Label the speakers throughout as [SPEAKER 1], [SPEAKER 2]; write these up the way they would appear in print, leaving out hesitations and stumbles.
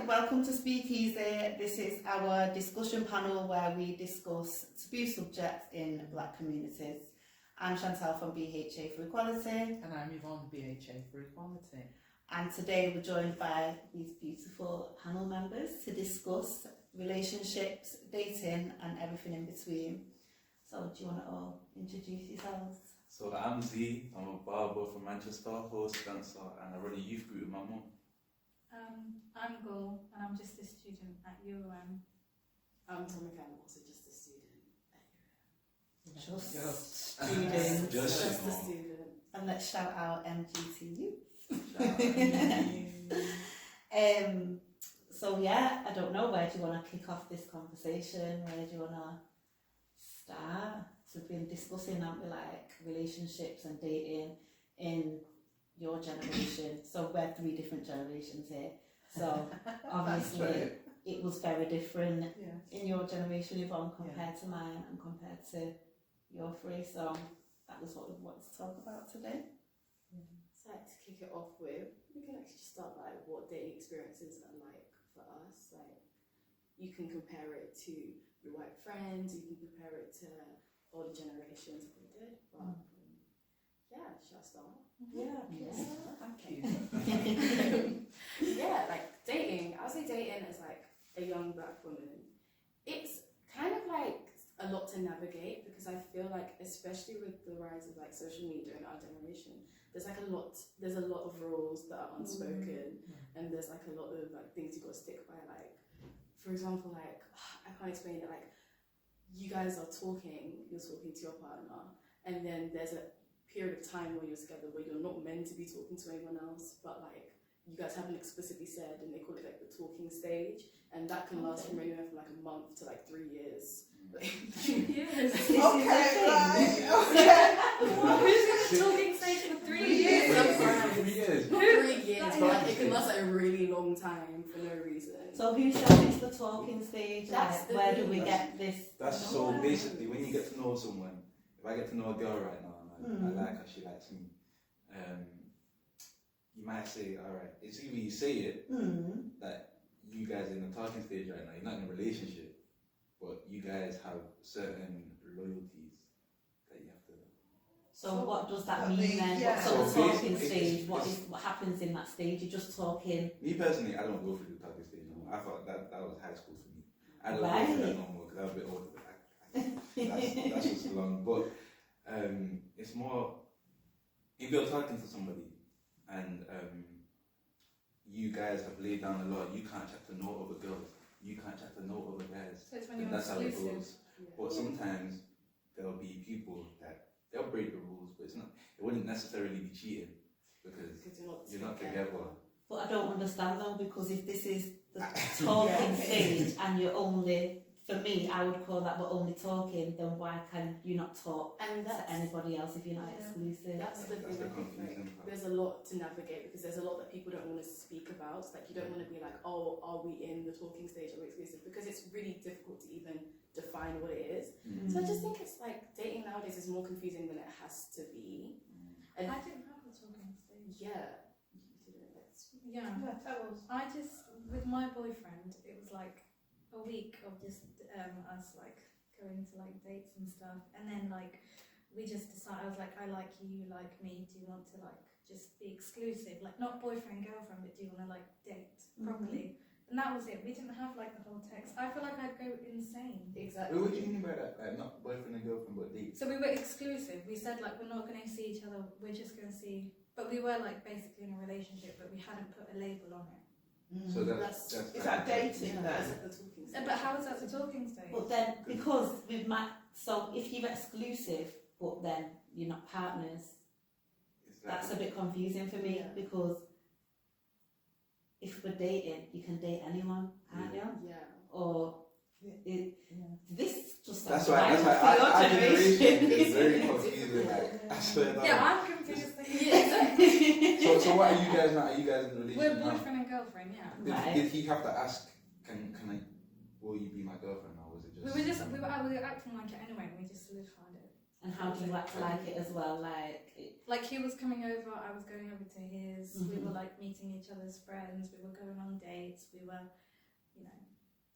[SPEAKER 1] welcome to Speakeasy. This is our discussion panel where we discuss taboo subjects in Black communities. I'm Chantal from BHA for Equality.
[SPEAKER 2] And I'm Yvonne, BHA for Equality.
[SPEAKER 1] And today we're joined by these beautiful panel members to discuss relationships, dating and everything in between. So do you want to all introduce yourselves?
[SPEAKER 3] So I'm Z, I'm a barber from Manchester, host, dancer, and I run a youth group with my mum.
[SPEAKER 4] I'm Gul, and I'm just a student at UOM.
[SPEAKER 5] I'm Tomika, I'm also just a student at
[SPEAKER 1] Just students.
[SPEAKER 3] Just
[SPEAKER 5] a student.
[SPEAKER 1] And let's shout out MGTU. So yeah, I don't know, where do you want to kick off this conversation? Where do you want to start? So we've been discussing, haven't we, like relationships and dating in your generation. So we're 3 different generations here. So obviously it was very different in your generation, Yvonne, compared to mine and compared to your 3. So that was what we wanted to talk about today.
[SPEAKER 5] So like to kick it off with, we can actually start like what dating experiences are like for us. Like you can compare it to your white friends, you can compare it to all the generations that we did. But yeah, shall I start?
[SPEAKER 2] Yeah, please. Thank you.
[SPEAKER 5] Yeah, like dating. I would say dating as like a young Black woman. It's kind of like a lot to navigate because I feel like, especially with the rise of like social media in our generation, there's a lot of rules that are unspoken, and there's like a lot of like things you got to stick by. Like, for example, like I can't explain it. Like, you guys are talking, you're talking to your partner, and then there's a period of time when you're together where you're not meant to be talking to anyone else, but like you guys haven't explicitly said, and they call it like the talking stage, and that can last from anywhere from like a month to like 3 years. Like, 3 years.
[SPEAKER 2] Okay, right.
[SPEAKER 4] Who's in the talking stage for 3 years?
[SPEAKER 3] 3 years.
[SPEAKER 5] 3 years, but like, it can last like a really long time for no reason.
[SPEAKER 1] So who says it's the talking stage?
[SPEAKER 5] That's
[SPEAKER 1] Like, where do
[SPEAKER 5] thing.
[SPEAKER 1] we get this?
[SPEAKER 3] That's so basically when you get to know someone, if I get to know a girl right now and I like her, she likes me, you might say, alright, it's either you say it, that you guys are in the talking stage right now, you're not in a relationship, but you guys have certain loyalties that you have to.
[SPEAKER 1] So what does that mean then?
[SPEAKER 2] yeah.
[SPEAKER 1] What's the
[SPEAKER 3] So
[SPEAKER 1] talking
[SPEAKER 3] basically,
[SPEAKER 1] stage? What happens in that stage? You're just talking.
[SPEAKER 3] Me personally, I don't go through the talking stage anymore. I thought that was high school for me. I don't go
[SPEAKER 1] Right.
[SPEAKER 3] through that no more because I'm a bit older. That's just long. But it's more, if you're talking to somebody and you guys have laid down a lot, you can't chat to no other girls, you can't chat to no other guys.
[SPEAKER 4] So it's when
[SPEAKER 3] And
[SPEAKER 4] you're
[SPEAKER 3] that's how it
[SPEAKER 4] exclusive.
[SPEAKER 3] goes. But sometimes there'll be people that they'll break the rules, but it wouldn't necessarily be cheating because you're not together.
[SPEAKER 1] But I don't understand though, because if this is the talking stage and you're only, for me, I would call that we're only talking, then why can you not talk
[SPEAKER 5] And
[SPEAKER 1] to anybody else if you're not exclusive?
[SPEAKER 5] That's the thing.
[SPEAKER 3] the
[SPEAKER 5] I think
[SPEAKER 3] confusing
[SPEAKER 5] like
[SPEAKER 3] part.
[SPEAKER 5] there's a lot to navigate because there's a lot that people don't want to speak about. Like you don't want to be like, oh, are we in the talking stage or exclusive? Because it's really difficult to even define what it is. So I just think it's like dating nowadays is more confusing than it has to be. And
[SPEAKER 4] I didn't have the talking stage.
[SPEAKER 5] yeah,
[SPEAKER 4] Yeah.
[SPEAKER 2] Tell us.
[SPEAKER 4] I just, with my boyfriend, it was like a week of just us like going to like dates and stuff, and then like we just decided, I was like, I like you, you like me, do you want to like just be exclusive, like not boyfriend girlfriend, but do you want to like date properly? And that was it. We didn't have like the whole text. I feel like I'd go insane.
[SPEAKER 5] exactly.
[SPEAKER 3] What do you mean by that? Like not boyfriend and girlfriend, but date?
[SPEAKER 4] So we were exclusive. We said like we're not going to see each other, we're just going to see, but we were like basically in a relationship, but we hadn't put a label on it.
[SPEAKER 3] So
[SPEAKER 5] That's-
[SPEAKER 2] Is that dating then?
[SPEAKER 5] That's the talking stage.
[SPEAKER 4] But how is that the talking stage?
[SPEAKER 1] But then, because with so if you're exclusive, but then you're not partners, that's a bit confusing for me, because if we're dating, you can date anyone, can't you?
[SPEAKER 5] Yeah.
[SPEAKER 1] Or this just
[SPEAKER 3] That's
[SPEAKER 1] sounds
[SPEAKER 3] why
[SPEAKER 1] violent for
[SPEAKER 3] our
[SPEAKER 1] your
[SPEAKER 3] generation is
[SPEAKER 1] generation.
[SPEAKER 3] very confusing. Like, I swear down.
[SPEAKER 4] Yeah, I'm confused.
[SPEAKER 5] Yeah, exactly.
[SPEAKER 3] So what are you guys now? Are you guys in a
[SPEAKER 4] We're
[SPEAKER 3] relationship now?
[SPEAKER 4] boyfriend and girlfriend, yeah.
[SPEAKER 1] Right.
[SPEAKER 3] Did he have to ask? Can will you be my girlfriend, or was it just?
[SPEAKER 4] We were acting like it anyway, and we just solidified it.
[SPEAKER 1] And how do you like to like it as well?
[SPEAKER 4] Like he was coming over, I was going over to his. We
[SPEAKER 1] Mhm.
[SPEAKER 4] were like meeting each other's friends. We were going on dates. We were, you know,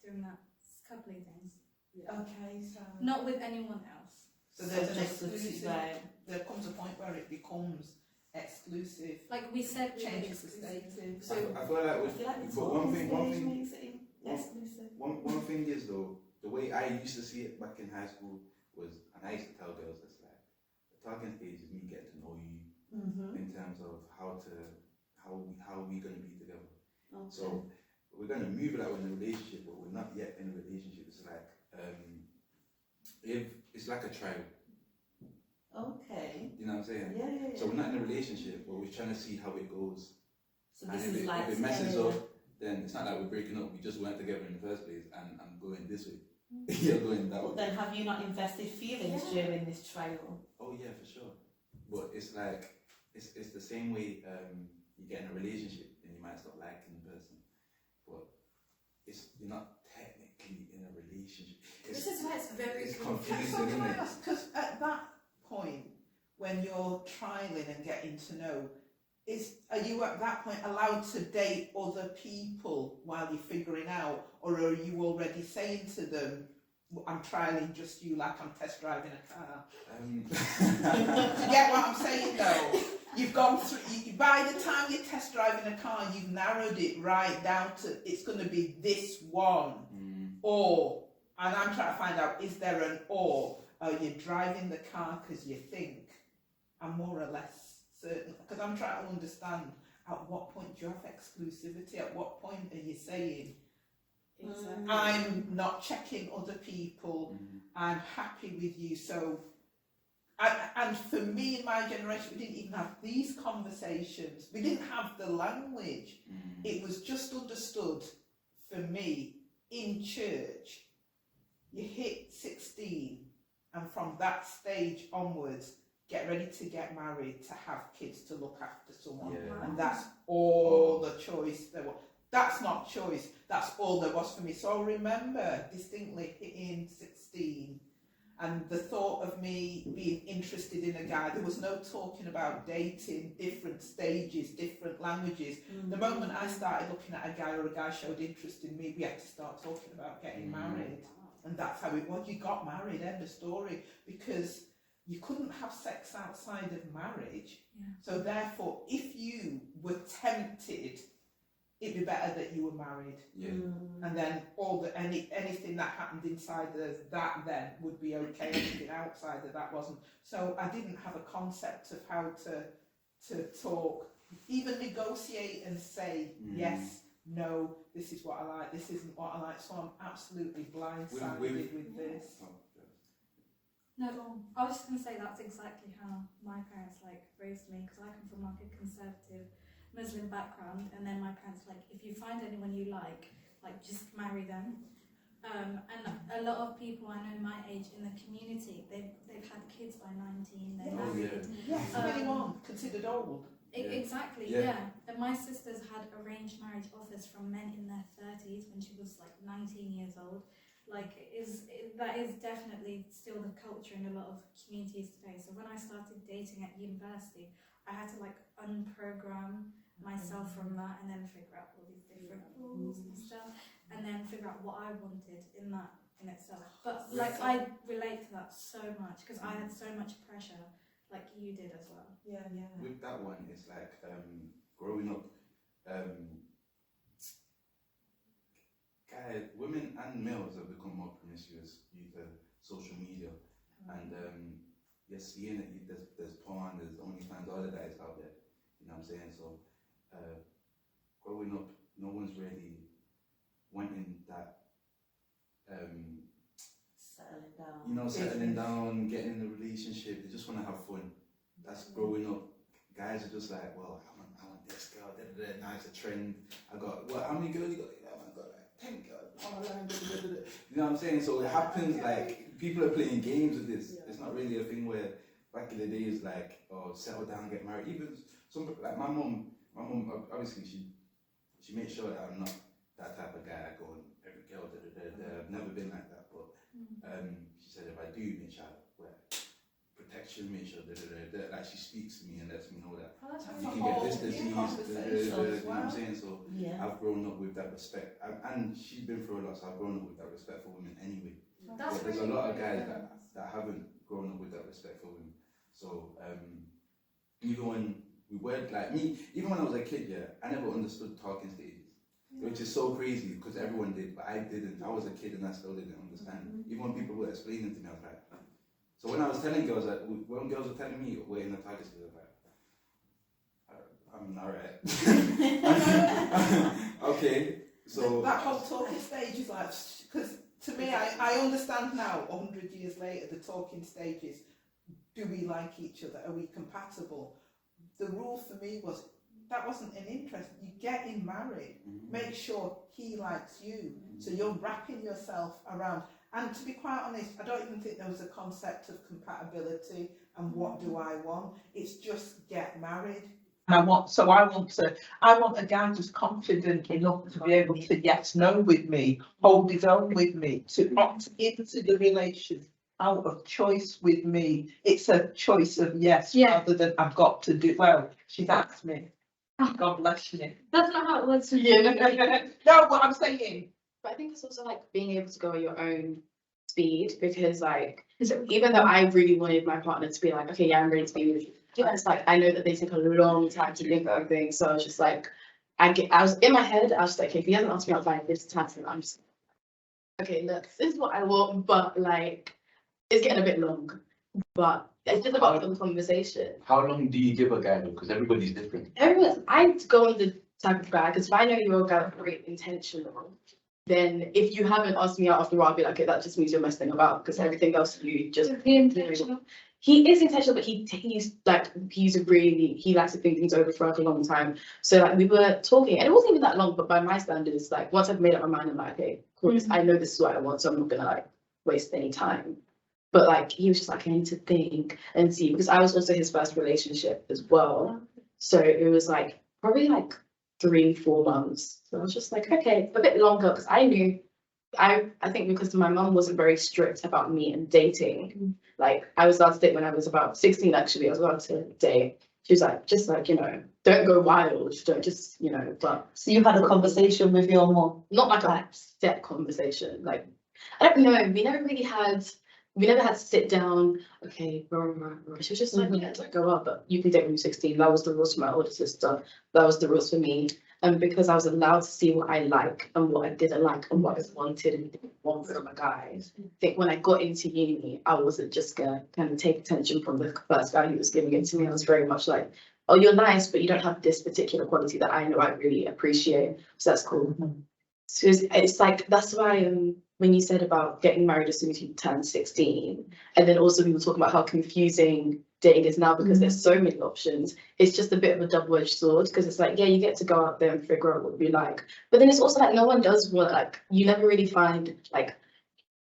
[SPEAKER 4] doing that coupling things.
[SPEAKER 2] Okay, so
[SPEAKER 4] Not with anyone else.
[SPEAKER 2] so there's an
[SPEAKER 1] just with
[SPEAKER 2] exclusive.
[SPEAKER 1] right.
[SPEAKER 2] There comes a point where it becomes exclusive.
[SPEAKER 4] Like we said, we were
[SPEAKER 2] Changes the
[SPEAKER 4] exclusive.
[SPEAKER 2] status.
[SPEAKER 3] I feel like
[SPEAKER 1] I
[SPEAKER 3] with,
[SPEAKER 1] feel like the
[SPEAKER 3] but one
[SPEAKER 1] talking
[SPEAKER 3] thing,
[SPEAKER 1] stage makes it exclusive.
[SPEAKER 3] one thing is though, the way I used to see it back in high school was, and I used to tell girls this, like, the talking stage is me getting to know you
[SPEAKER 1] Mm-hmm.
[SPEAKER 3] in terms of how we gonna be together.
[SPEAKER 1] Okay.
[SPEAKER 3] So we're gonna move it out in a relationship, but we're not yet in a relationship. It's like if it's like a trial.
[SPEAKER 1] Okay.
[SPEAKER 3] You know what I'm saying?
[SPEAKER 1] Yeah.
[SPEAKER 3] So we're not in a relationship, but we're trying to see how it goes.
[SPEAKER 1] So
[SPEAKER 3] And
[SPEAKER 1] this
[SPEAKER 3] if
[SPEAKER 1] is like
[SPEAKER 3] it messes
[SPEAKER 1] yeah.
[SPEAKER 3] up, then it's not like we're breaking up. We just weren't together in the first place, and I'm going this way. You're going that
[SPEAKER 1] But
[SPEAKER 3] way.
[SPEAKER 1] then have you not invested feelings
[SPEAKER 5] Yeah.
[SPEAKER 1] during this trial?
[SPEAKER 3] Oh yeah, for sure. But it's like it's the same way you get in a relationship and you might stop liking the person, but you're not technically in a relationship.
[SPEAKER 5] This is why it's very
[SPEAKER 3] It's
[SPEAKER 5] confusing.
[SPEAKER 2] So
[SPEAKER 3] confusing,
[SPEAKER 2] can I
[SPEAKER 3] isn't it?
[SPEAKER 2] ask, because at that point, when you're trialing and getting to know, are you at that point allowed to date other people while you're figuring out, or are you already saying to them, I'm trialing just you like I'm test driving a car? Do you get what I'm saying though? You've gone through, by the time you're test driving a car, you've narrowed it right down to it's going to be this one, or, and I'm trying to find out, is there an or? Are you driving the car because you think? I'm more or less certain, because I'm trying to understand at what point do you have exclusivity, at what point are you saying,
[SPEAKER 5] Exactly.
[SPEAKER 2] I'm not checking other people, I'm happy with you. So, and for me in my generation, we didn't even have these conversations. We didn't have the language. It was just understood for me in church. You hit 16, and from that stage onwards, get ready to get married, to have kids, to look after someone.
[SPEAKER 3] Yeah.
[SPEAKER 2] And that's all the choice there was. That's not choice, that's all there was for me. So I remember distinctly hitting 16 and the thought of me being interested in a guy. There was no talking about dating, different stages, different languages. The moment I started looking at a guy or a guy showed interest in me, we had to start talking about getting married. And that's how it was. You got married, end of story, because you couldn't have sex outside of marriage.
[SPEAKER 4] Yeah.
[SPEAKER 2] So therefore, if you were tempted, it'd be better that you were married.
[SPEAKER 3] Yeah.
[SPEAKER 2] And then anything that happened inside of that then would be okay. Anything outside of that wasn't. So I didn't have a concept of how to talk, even negotiate and say yes, no, this is what I like, this isn't what I like. So I'm absolutely blindsided with this.
[SPEAKER 4] No, I was just going to say that's exactly how my parents like raised me, because I come from like a conservative Muslim background, and then my parents like, if you find anyone you like just marry them. And a lot of people I know my age in the community, they've had kids by 19, they're married.
[SPEAKER 2] Yes, 21, considered old.
[SPEAKER 4] Exactly, yeah. And my sisters had arranged marriage offers from men in their 30s when she was like 19 years old. Like, that is definitely still the culture in a lot of communities today. So when I started dating at university, I had to like unprogram myself from that and then figure out all these different rules and stuff, and then figure out what I wanted in that in itself. But like, I relate to that so much because I had so much pressure, like you did as well.
[SPEAKER 2] Yeah.
[SPEAKER 3] With that one, it's like growing up, guys, women and males have become more promiscuous due to social media, and you're seeing it. There's porn, there's OnlyFans, all of that is out there. You know what I'm saying? So, growing up, no one's really wanting that.
[SPEAKER 1] Settling down.
[SPEAKER 3] You know, settling down, getting in a relationship. They just want to have fun. That's growing up. Guys are just like, well, I want this girl. Now it's a trend. I got how many girls you got? I got like 10 girls. You know what I'm saying? So it happens like people are playing games with this. It's not really a thing where back in the days like, oh, settle down, get married. Even some like my mum obviously she makes sure that I'm not that type of guy. I go on every girl. I've never been like that. But she said if I do, make sure I wear should make sure like she speaks to me and lets me know that
[SPEAKER 4] Oh, that's
[SPEAKER 2] That's
[SPEAKER 3] you
[SPEAKER 2] a
[SPEAKER 3] can
[SPEAKER 2] whole
[SPEAKER 3] get this
[SPEAKER 2] new
[SPEAKER 3] disease,
[SPEAKER 2] conversation
[SPEAKER 3] you know
[SPEAKER 2] as
[SPEAKER 3] what I'm
[SPEAKER 2] well.
[SPEAKER 3] saying? So
[SPEAKER 1] Yeah.
[SPEAKER 3] I've grown up with that respect, and she's been through a lot, so I've grown up with that respect for women anyway.
[SPEAKER 4] That's
[SPEAKER 3] But there's
[SPEAKER 4] really
[SPEAKER 3] a lot of
[SPEAKER 4] good,
[SPEAKER 3] guys
[SPEAKER 4] yeah.
[SPEAKER 3] that haven't grown up with that respect for women. So even when we were like me, even when I was a kid, yeah, I never understood talking stages, which is so crazy because everyone did, but I didn't. I was a kid and I still didn't understand. Even when people were explaining to me, I was like, so when I was telling girls, like when girls were telling me we're in the talking stage, I was like, I'm alright. Okay, so
[SPEAKER 2] that whole talking stage is like, because to me, I understand now, 100 years later, the talking stage is, do we like each other? Are we compatible? The rule for me was, that wasn't an interest. You getting married, make sure he likes you. So you're wrapping yourself around. And to be quite honest, I don't even think there was a concept of compatibility and what do I want. It's just get married.
[SPEAKER 6] And I want a guy who's confident enough to be able to yes, no with me, hold his own with me, to opt into the relation out of choice with me. It's a choice of yes, rather than I've got to do, well, she's asked me. God bless you.
[SPEAKER 4] That's not how it works for
[SPEAKER 6] Yeah. No, what I'm saying.
[SPEAKER 5] But I think it's also like being able to go at your own speed, because like even though I really wanted my partner to be like, okay, yeah, I'm ready to be with you. It's like I know that they take a long time to think of things, so I was just like, I was in my head, I was just like, okay, if he hasn't asked me out by this time, I'm just okay, look, this is what I want, but like it's getting a bit long. But it's just about the conversation.
[SPEAKER 7] How long do you give a guy though? Because everybody's different.
[SPEAKER 5] I go on the type of guy, because if I know you're a guy with great intentional, then if you haven't asked me out after a while, I'll be like, okay, that just means you're messing about, because everything else you just.
[SPEAKER 4] Is he intentional?
[SPEAKER 5] He is intentional, but he likes to think things over for like a long time. So like we were talking, and it wasn't even that long, but by my standards, like once I've made up my mind, I'm like, okay, cool, I know this is what I want, so I'm not gonna like waste any time. But like he was just like, I need to think and see, because I was also his first relationship as well. So it was like probably like 3-4 months. So I was just like, okay, a bit longer, because I knew I think because my mum wasn't very strict about me and dating. Like I was allowed to date when I was about 16, actually. I was allowed to date. She was like, just like, don't go wild, don't just, but.
[SPEAKER 1] So you had a conversation with your mum?
[SPEAKER 5] Not like a set conversation. Like, I don't know, we never had to sit down, okay, blah, blah, blah. She was just like, yeah, don't go out, but you can date when you're 16. That was the rules for my older sister. That was the rules for me. And because I was allowed to see what I like and what I didn't like and what I wanted and didn't want from a guy, I think when I got into uni, I wasn't just gonna kind of take attention from the first guy who was giving it to me. I was very much like, oh, you're nice, but you don't have this particular quality that I know I really appreciate. So that's cool. So it's like, that's why when you said about getting married as soon as you turn 16, and then also we were talking about how confusing dating is now because there's so many options, it's just a bit of a double-edged sword, because it's like, yeah, you get to go out there and figure out what you like, but then it's also like no one does want, like, you never really find, like,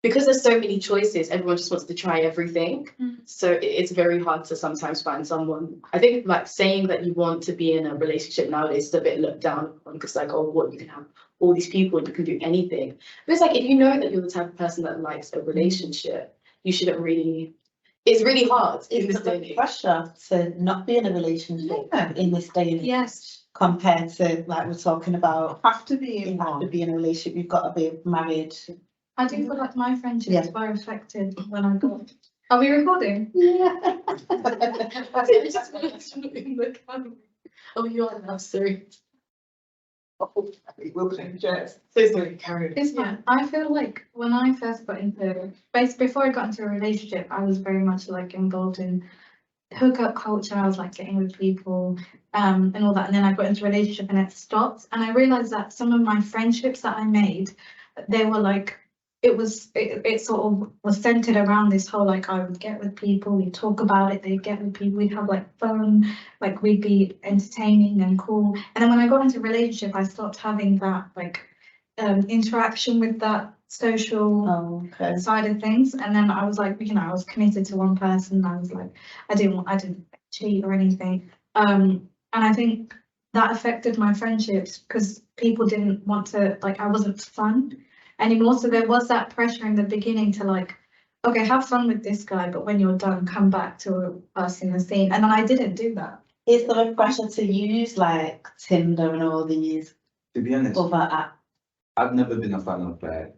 [SPEAKER 5] because there's so many choices, everyone just wants to try everything. So it's very hard to sometimes find someone. I think like saying that you want to be in a relationship nowadays is a bit looked down on, because like, oh, what, you can have all these people and you can do anything. But it's like, if you know that you're the type of person that likes a relationship, you shouldn't really. It's really hard in this day and age.
[SPEAKER 1] Pressure to not be in a relationship in this day and age.
[SPEAKER 4] Yes.
[SPEAKER 1] Compared to like we're talking about,
[SPEAKER 6] Have to be in
[SPEAKER 1] you have to
[SPEAKER 6] one.
[SPEAKER 1] be in a relationship. You've got to be married.
[SPEAKER 4] I do feel like my friendships
[SPEAKER 1] Yeah.
[SPEAKER 4] were affected when I got. Are we recording?
[SPEAKER 1] Yeah.
[SPEAKER 5] I just wanted to in the camera. Oh, you're now sorry.
[SPEAKER 6] We'll change it.
[SPEAKER 5] So sorry, carry on.
[SPEAKER 4] It's fine. I feel like when I first got into, before I got into a relationship, I was very much like involved in hookup culture. I was like getting with people, and all that. And then I got into a relationship and it stopped. And I realized that some of my friendships that I made, they were like, it sort of was centered around this whole, like, I would get with people, we'd talk about it, they'd get with people, we'd have like fun, like we'd be entertaining and cool. And then when I got into a relationship, I stopped having that like interaction with that social side of things. And then I was like, I was committed to one person. I was like, I didn't cheat or anything. And I think that affected my friendships because people didn't want to, like, I wasn't fun anymore. So there was that pressure in the beginning to like, okay, have fun with this guy, but when you're done, come back to us in the scene. And then I didn't do that.
[SPEAKER 1] Is there a pressure to use like Tinder and all these
[SPEAKER 3] To be honest,
[SPEAKER 1] other apps?
[SPEAKER 3] I've never been a fan of like.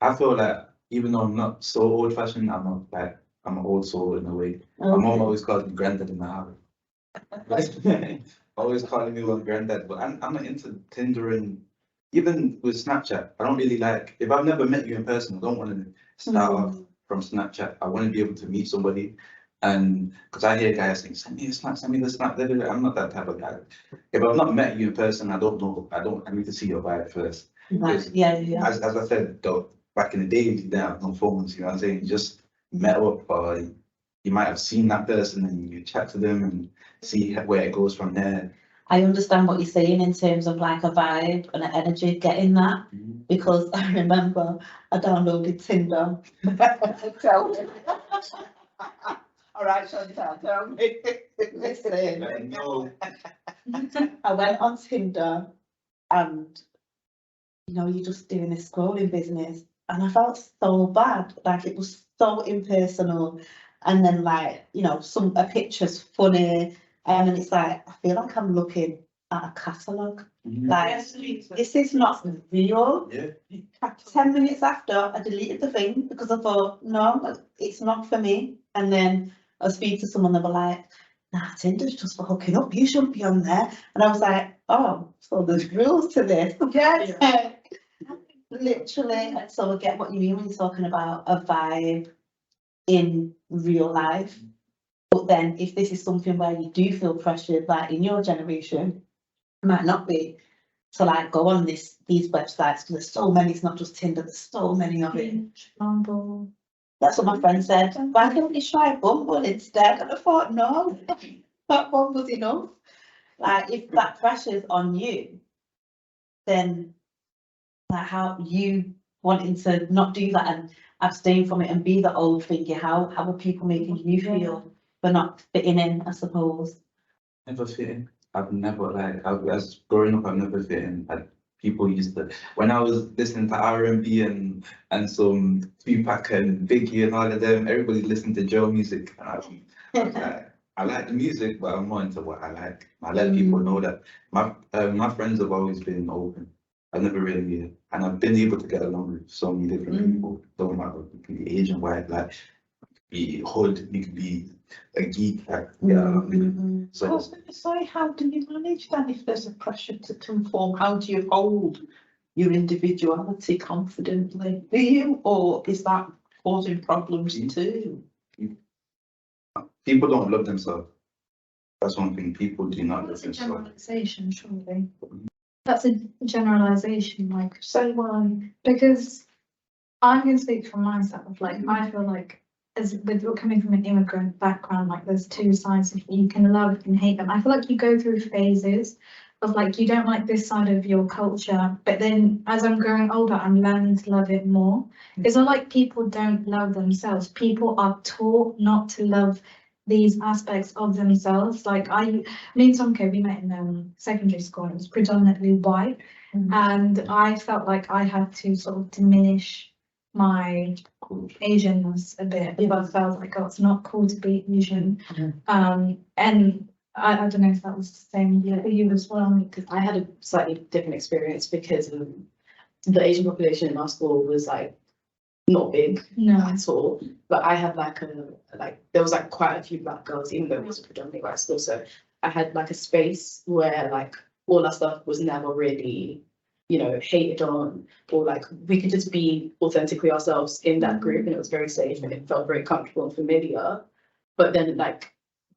[SPEAKER 3] I feel like even though I'm not so old fashioned, I'm not like I'm an old soul in a way. My mom always calls me granddad in the house. Always calling me one granddad, but I'm not into Tinder and even with Snapchat. I don't really like if I've never met you in person. I don't want to start off from Snapchat. I want to be able to meet somebody, and because I hear guys saying, "Send me a snap, send me the snap." Blah, blah, blah." I'm not that type of guy. If I've not met you in person, I don't know. I need to see your vibe first.
[SPEAKER 1] Right, yeah.
[SPEAKER 3] As I said, though, back in the day, you didn't have no phones. You know what I'm saying? You just met up, or you might have seen that person and you chat to them and see where it goes from there.
[SPEAKER 1] I understand what you're saying in terms of like a vibe and an energy, getting that, because I remember I downloaded Tinder.
[SPEAKER 6] Tell me. All right, Chantal, tell me.
[SPEAKER 1] Listen,
[SPEAKER 3] No.
[SPEAKER 1] I went on Tinder and, you know, you're just doing this scrolling business and I felt so bad, like it was so impersonal. And then like, you know, a picture's funny, and it's like, I feel like I'm looking at a catalogue. Like, this is not real.
[SPEAKER 3] Yeah.
[SPEAKER 1] 10 minutes after, I deleted the thing because I thought, no, it's not for me. And then I was speaking to someone, they were like, nah, Tinder's just for hooking up, you shouldn't be on there. And I was like, oh, so there's rules to this.
[SPEAKER 6] Yes.
[SPEAKER 1] Literally. And so I get what you mean when you're talking about a vibe in real life. But then if this is something where you do feel pressured, like in your generation, it might not be to like go on these websites, because there's so many, it's not just Tinder, there's so many of it.
[SPEAKER 4] Bumble.
[SPEAKER 1] That's what my friend said. Why don't you try Bumble instead? And I thought, no, that Bumble's enough. Like if that pressure's on you, then like how you wanting to not do that and abstain from it and be the old figure, how are people making you feel for not fitting in, I suppose?
[SPEAKER 3] Never fit in. I've never as growing up, I've never fit in. People used to when I was listening to R&B and some Tupac and Biggie and all of them. Everybody listened to Joe music. And I was like, I like the music, but I'm more into what I like. I let people know that my friends have always been open. I've never really, and I've been able to get along with so many different people. Don't matter, you can be Asian, white, like, be hood, you could be a geek, like, So
[SPEAKER 6] I was going to say, how do you manage that if there's a pressure to conform? How do you hold your individuality confidently? Do you, or is that causing problems too?
[SPEAKER 3] people don't love themselves. That's one thing. People do not love
[SPEAKER 4] That's a
[SPEAKER 3] themselves.
[SPEAKER 4] generalization, surely. That's a generalization, like,
[SPEAKER 6] So why?
[SPEAKER 4] because I can speak for myself, like, I feel like, as with coming from an immigrant background, like, there's two sides of you. You can love and hate them. I feel like you go through phases of like, you don't like this side of your culture, but then as I'm growing older, I'm learning to love it more. It's not like people don't love themselves. People are taught not to love these aspects of themselves. Like me and Tomke, we met in secondary school, and it was predominantly white. And I felt like I had to sort of diminish my Asianness a bit, because I felt like, oh, it's not cool to be Asian. And I don't know if that was the same for you as well.
[SPEAKER 5] Because I had a slightly different experience because the Asian population in our school was like not big at all. But I had there was like quite a few black girls, even though it was a predominantly white school. So I had like a space where like all our stuff was never really, hated on, or like we could just be authentically ourselves in that group, and it was very safe and it felt very comfortable and familiar. But then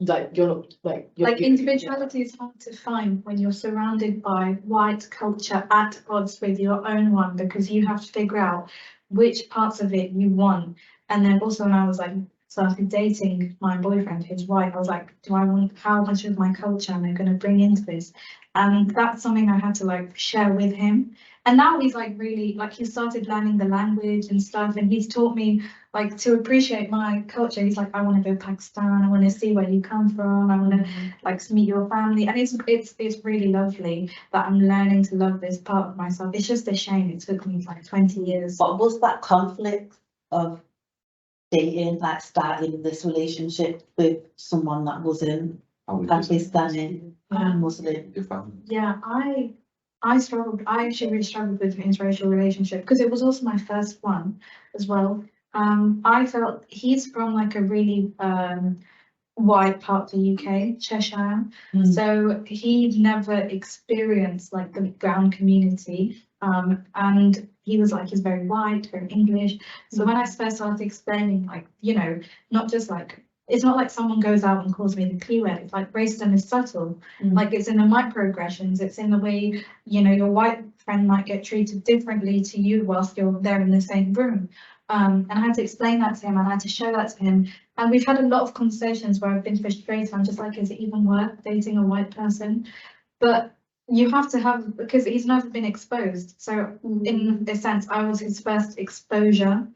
[SPEAKER 5] you're not like
[SPEAKER 4] individuality is hard to find when you're surrounded by white culture at odds with your own one, because you have to figure out which parts of it you want. And then also when I was like started dating my boyfriend who's white, I was like, how much of my culture am I going to bring into this? And that's something I had to like share with him. And now he's like really like, he started learning the language and stuff, and he's taught me like to appreciate my culture. He's like, I want to go to Pakistan, I want to see where you come from, I want to like meet your family. And it's really lovely that I'm learning to love this part of myself. It's just a shame it took me like 20 years.
[SPEAKER 1] What was that conflict of dating, like starting this relationship with someone that wasn't
[SPEAKER 7] How was this?
[SPEAKER 1] Pakistani Muslim?
[SPEAKER 7] Your family?
[SPEAKER 4] Yeah, I struggled. I actually really struggled with interracial relationship because it was also my first one as well. I felt he's from like a really white part of the UK, Cheshire. So he never experienced like the brown community. And he was like, he's very white, very English. So when I first started explaining, like, you know, not just like, it's not like someone goes out and calls me the P word. It's like racism is subtle. Like it's in the microaggressions. It's in the way, you know, your white friend might get treated differently to you whilst you're there in the same room. And I had to explain that to him. I had to show that to him. And we've had a lot of conversations where I've been frustrated. I'm just like, is it even worth dating a white person? But you have to have, because he's never been exposed. So in a sense, I was his first exposure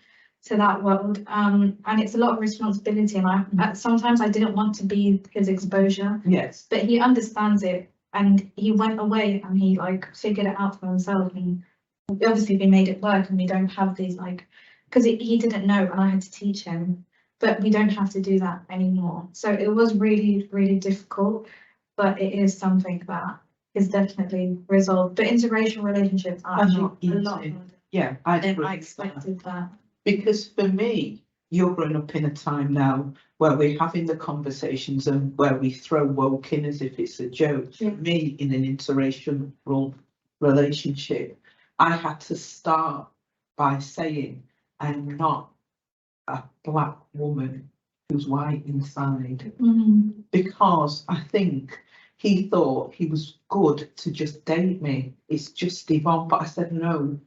[SPEAKER 4] to that world. And it's a lot of responsibility. And sometimes I didn't want to be his exposure.
[SPEAKER 6] Yes.
[SPEAKER 4] But he understands it. And he went away and he like figured it out for himself. And obviously we made it work, and we don't have these like, because he didn't know and I had to teach him. But we don't have to do that anymore. So it was really, really difficult, but it is something that is definitely resolved. But interracial relationships are not a lot harder
[SPEAKER 6] Yeah, I
[SPEAKER 4] than
[SPEAKER 6] agree
[SPEAKER 4] I
[SPEAKER 6] with that.
[SPEAKER 4] expected that.
[SPEAKER 6] Because for me, you're growing up in a time now where we're having the conversations and where we throw woke in as if it's a joke.
[SPEAKER 4] Yeah.
[SPEAKER 6] For me, in an interracial relationship, I had to start by saying, I'm not a black woman who's white inside, because I think he thought he was good to just date me. It's just Yvonne. But I said, no,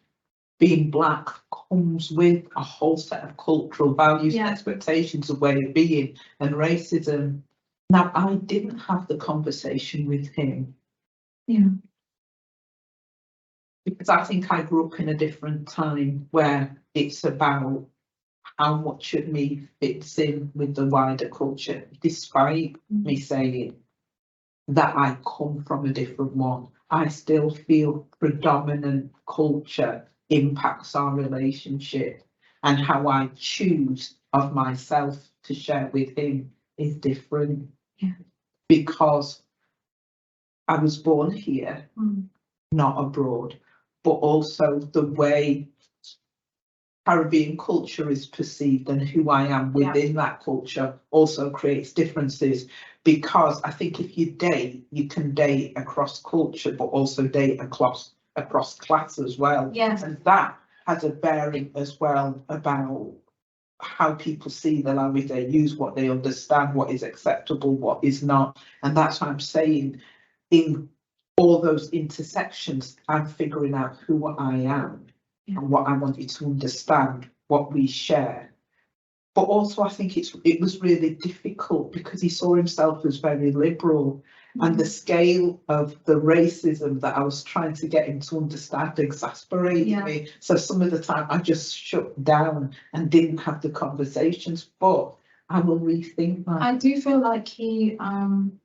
[SPEAKER 6] being black comes with a whole set of cultural values and expectations of way of being and racism. Now, I didn't have the conversation with him.
[SPEAKER 4] Yeah.
[SPEAKER 6] Because I think I grew up in a different time where it's about how much of me fits in with the wider culture, despite me saying that I come from a different one. I still feel predominant culture impacts our relationship, and how I choose of myself to share with him is different.
[SPEAKER 4] Yeah.
[SPEAKER 6] Because I was born here, not abroad, but also the way Caribbean culture is perceived and who I am within that culture also creates differences. Because I think if you date, you can date across culture, but also date across class as well.
[SPEAKER 4] Yes.
[SPEAKER 6] And that has a bearing as well about how people see the language they use, what they understand, what is acceptable, what is not. And that's what I'm saying. In all those intersections, I'm figuring out who I am. And what I want you to understand, what we share. But also I think it was really difficult because he saw himself as very liberal, and the scale of the racism that I was trying to get him to understand exasperated me. So some of the time I just shut down and didn't have the conversations, but I will rethink that.
[SPEAKER 4] I do feel like he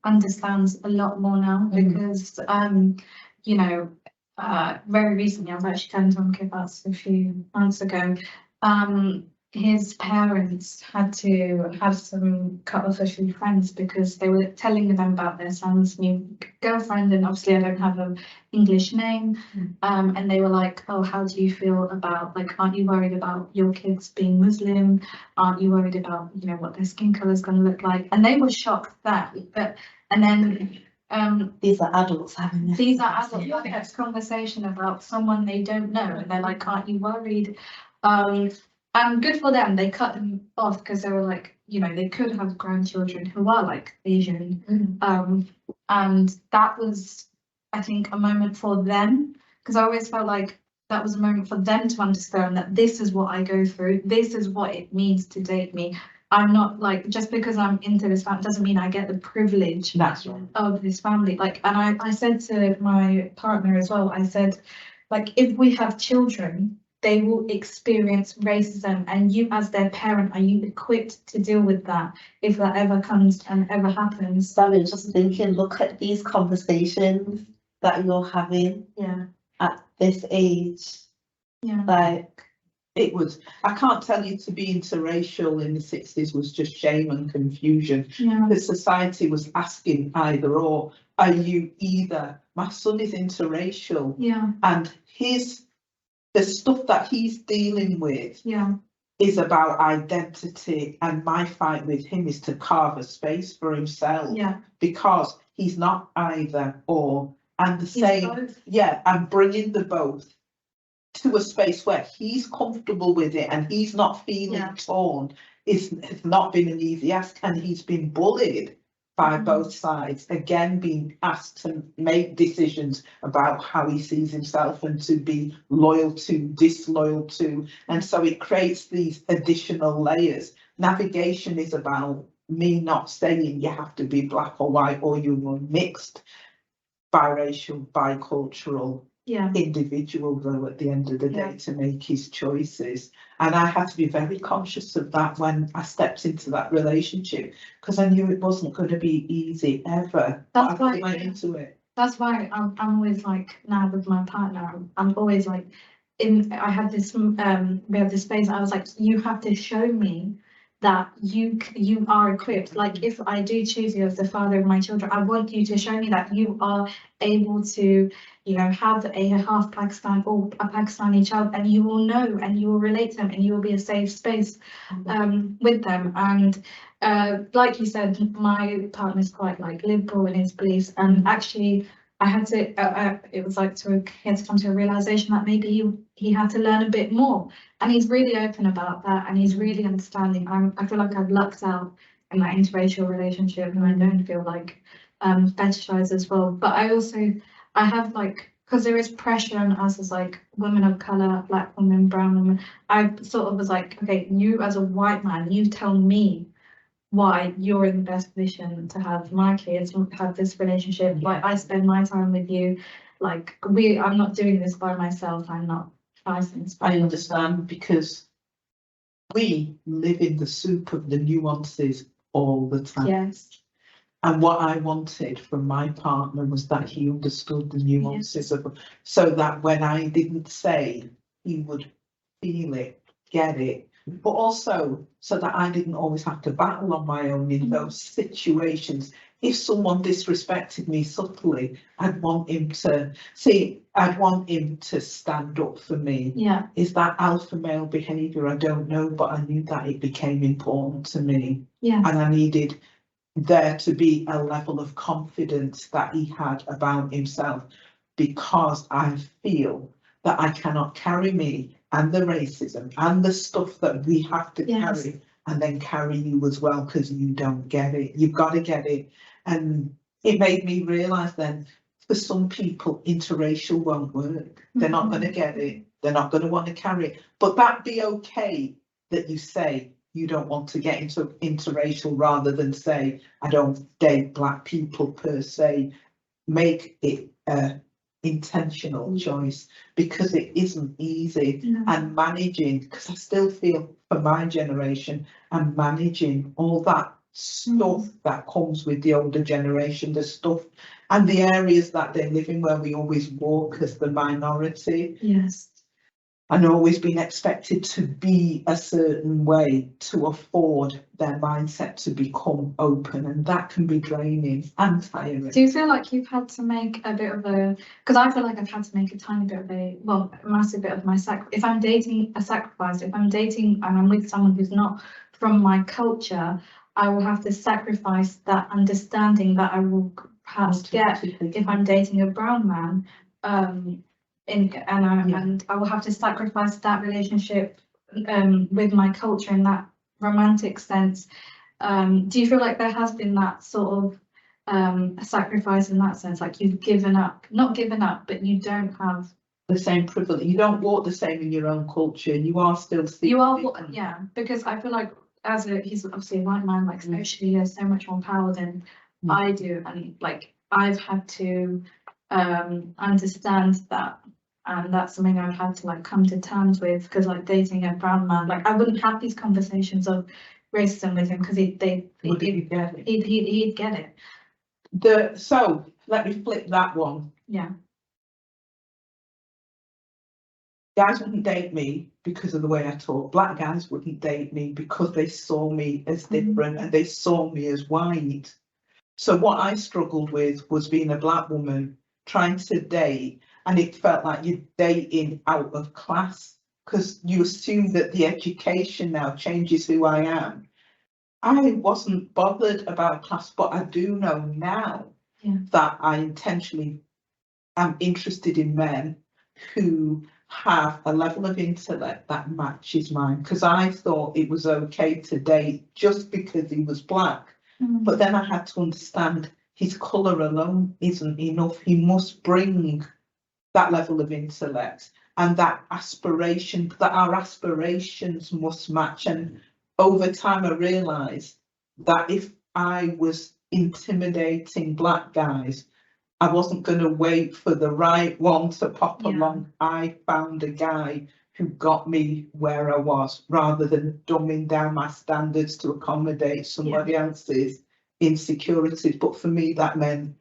[SPEAKER 4] understands a lot more now, because you know, very recently, I was actually telling Tom Kibas a few months ago, his parents had to have some cut off a few friends because they were telling them about their son's new girlfriend, and obviously I don't have an English name, and they were like, oh, how do you feel about, like, aren't you worried about your kids being Muslim? Aren't you worried about, you know, what their skin color is going to look like? And they were shocked that, and then
[SPEAKER 1] these are adults having
[SPEAKER 4] this conversation about someone they don't know, and they're like, aren't you worried? And good for them, they cut them off because they were like, you know, they could have grandchildren who are like Asian. And that was, I think, a moment for them, because I always felt like that was a moment for them to understand that this is what I go through, this is what it means to date me. I'm not like, just because I'm into this family doesn't mean I get the privilege of this family. Like, and I said to my partner as well, I said, like, if we have children, they will experience racism, and you as their parent, are you equipped to deal with that if that ever comes and ever happens?
[SPEAKER 1] So I'm just thinking, look at these conversations that you're having at this age.
[SPEAKER 4] Yeah.
[SPEAKER 1] Like,
[SPEAKER 6] It was, I can't tell you to be interracial in the 60s was just shame and confusion.
[SPEAKER 4] Yeah.
[SPEAKER 6] The society was asking either or. Are you either, my son is interracial
[SPEAKER 4] Yeah.
[SPEAKER 6] and the stuff that he's dealing with
[SPEAKER 4] Yeah.
[SPEAKER 6] is about identity, and my fight with him is to carve a space for himself
[SPEAKER 4] Yeah.
[SPEAKER 6] because he's not either or. And the
[SPEAKER 4] He's
[SPEAKER 6] same,
[SPEAKER 4] both.
[SPEAKER 6] yeah, I'm bringing the both to a space where he's comfortable with it and he's not feeling
[SPEAKER 4] Yeah.
[SPEAKER 6] torn. It's not been an easy ask, and he's been bullied by both sides, again being asked to make decisions about how he sees himself and to be loyal to, disloyal to, and so it creates these additional layers. Navigation is about me not saying you have to be black or white or you're mixed, biracial, bicultural,
[SPEAKER 4] Yeah.
[SPEAKER 6] individual though at the end of the day
[SPEAKER 4] Yeah.
[SPEAKER 6] to make his choices. And I had to be very conscious of that when I stepped into that relationship because I knew it wasn't going to be easy ever.
[SPEAKER 4] That's
[SPEAKER 6] But I
[SPEAKER 4] why-
[SPEAKER 6] went into it.
[SPEAKER 4] That's why I'm always like, now with my partner, I'm always like, I had this, we had this phase, I was like, you have to show me that you are equipped. Like, if I do choose you as the father of my children, I want you to show me that you are able to, you know, have a half Pakistan or a Pakistani child, and you will know and you will relate to them and you will be a safe space with them. And like you said, my partner's quite like liberal in his beliefs, and actually I had to, it was like he had to come to a realization that maybe he had to learn a bit more, and he's really open about that, and he's really understanding. I feel like I've lucked out in that interracial relationship, and I don't feel like fetishized as well. But I have like, because there is pressure on us as like women of color, black women, brown women. I sort of was like, okay, you as a white man, you tell me why you're in the best position to have my kids, have this relationship. Like, I spend my time with you. Like, I'm not doing this by myself. I'm not fighting this by
[SPEAKER 6] I understand because we live in the soup of the nuances all the time.
[SPEAKER 4] Yes.
[SPEAKER 6] And what I wanted from my partner was that he understood the nuances of, so that when I didn't say, he would feel it, get it, but also so that I didn't always have to battle on my own in those situations. If someone disrespected me subtly, I'd want him to stand up for me.
[SPEAKER 4] Yeah.
[SPEAKER 6] Is that alpha male behaviour? I don't know, but I knew that it became important to me.
[SPEAKER 4] Yeah.
[SPEAKER 6] And I needed there to be a level of confidence that he had about himself, because I feel that I cannot carry me and the racism and the stuff that we have to carry and then carry you as well, because you don't get it. You've got to get it. And it made me realise then, for some people, interracial won't work. They're not going to get it. They're not going to want to carry it. But that'd be okay that you say you don't want to get into interracial, rather than say, I don't date black people per se. Make it a intentional choice, because it isn't easy. And managing, because I still feel for my generation, and managing all that stuff that comes with the older generation, the stuff and the areas that they live in where we always walk as the minority.
[SPEAKER 4] Yes.
[SPEAKER 6] And always been expected to be a certain way to afford their mindset to become open, and that can be draining and tiring.
[SPEAKER 4] Do you feel like you've had to make a bit of a, because I feel like I've had to make a tiny bit of a massive bit of my if I'm dating a sacrifice, if I'm dating and I'm with someone who's not from my culture, I will have to sacrifice that understanding that I will perhaps get if I'm dating a brown man. And I will have to sacrifice that relationship with my culture in that romantic sense. Do you feel like there has been that sort of a sacrifice in that sense, like you've not given up, but you don't have
[SPEAKER 6] the same privilege? You don't walk the same in your own culture. You are still different.
[SPEAKER 4] Yeah, because I feel like he's obviously a white man, like socially he has so much more power than I do, and like I've had to understand that. And that's something I've had to like come to terms with, because like dating a brown man, like I wouldn't have these conversations of racism with him, because he'd get it.
[SPEAKER 6] So let me flip that one.
[SPEAKER 4] Yeah.
[SPEAKER 6] guys wouldn't date me because of the way I talk. Black guys wouldn't date me because they saw me as different and they saw me as white. So what I struggled with was being a black woman trying to date, and it felt like you're dating out of class because you assume that the education now changes who I am. I wasn't bothered about class, but I do know now that I intentionally am interested in men who have a level of intellect that matches mine, because I thought it was okay to date just because he was black. But then I had to understand his colour alone isn't enough. He must bring that level of intellect and that aspiration, that our aspirations must match. And over time I realised that if I was intimidating black guys, I wasn't going to wait for the right one to pop along. I found a guy who got me where I was, rather than dumbing down my standards to accommodate somebody else's insecurities. But for me, that meant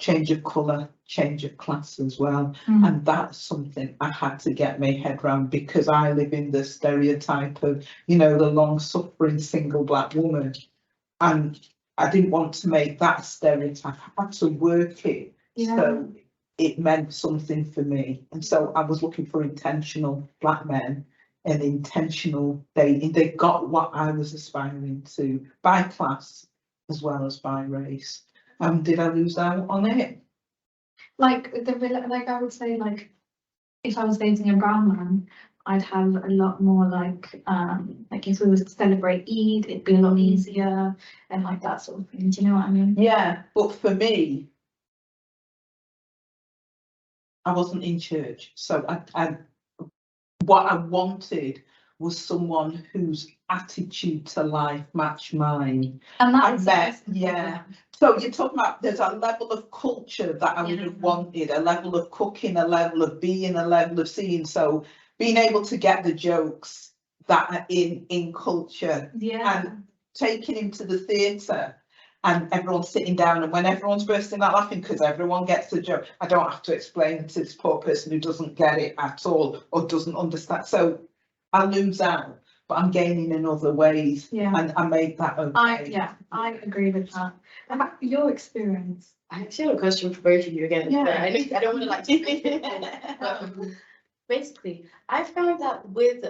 [SPEAKER 6] change of colour, change of class as well. And that's something I had to get my head around, because I live in the stereotype of, you know, the long-suffering single black woman. And I didn't want to make that stereotype. I had to work it. So it meant something for me. And so I was looking for intentional black men and intentional dating. They got what I was aspiring to by class as well as by race. Did I lose out on it?
[SPEAKER 8] Like I would say, like, if I was dating a brown man, I'd have a lot more like if we was to celebrate Eid, it'd be a lot easier and like that sort of thing. Do you know what I mean?
[SPEAKER 6] Yeah, but for me, I wasn't in church, so I what I wanted was someone whose attitude to life matched mine.
[SPEAKER 8] And
[SPEAKER 6] I
[SPEAKER 8] that's
[SPEAKER 6] met, So you're talking about there's a level of culture that I would have wanted, a level of cooking, a level of being, a level of seeing. So being able to get the jokes that are in culture, and taking him to the theatre and everyone's sitting down, and when everyone's bursting out laughing because everyone gets the joke, I don't have to explain to this poor person who doesn't get it at all or doesn't understand. So I lose out, but I'm gaining in other ways. And I make that okay.
[SPEAKER 8] I agree with that. Your experience.
[SPEAKER 5] I actually have a question for both of you again. I don't want to like but, basically, I found that with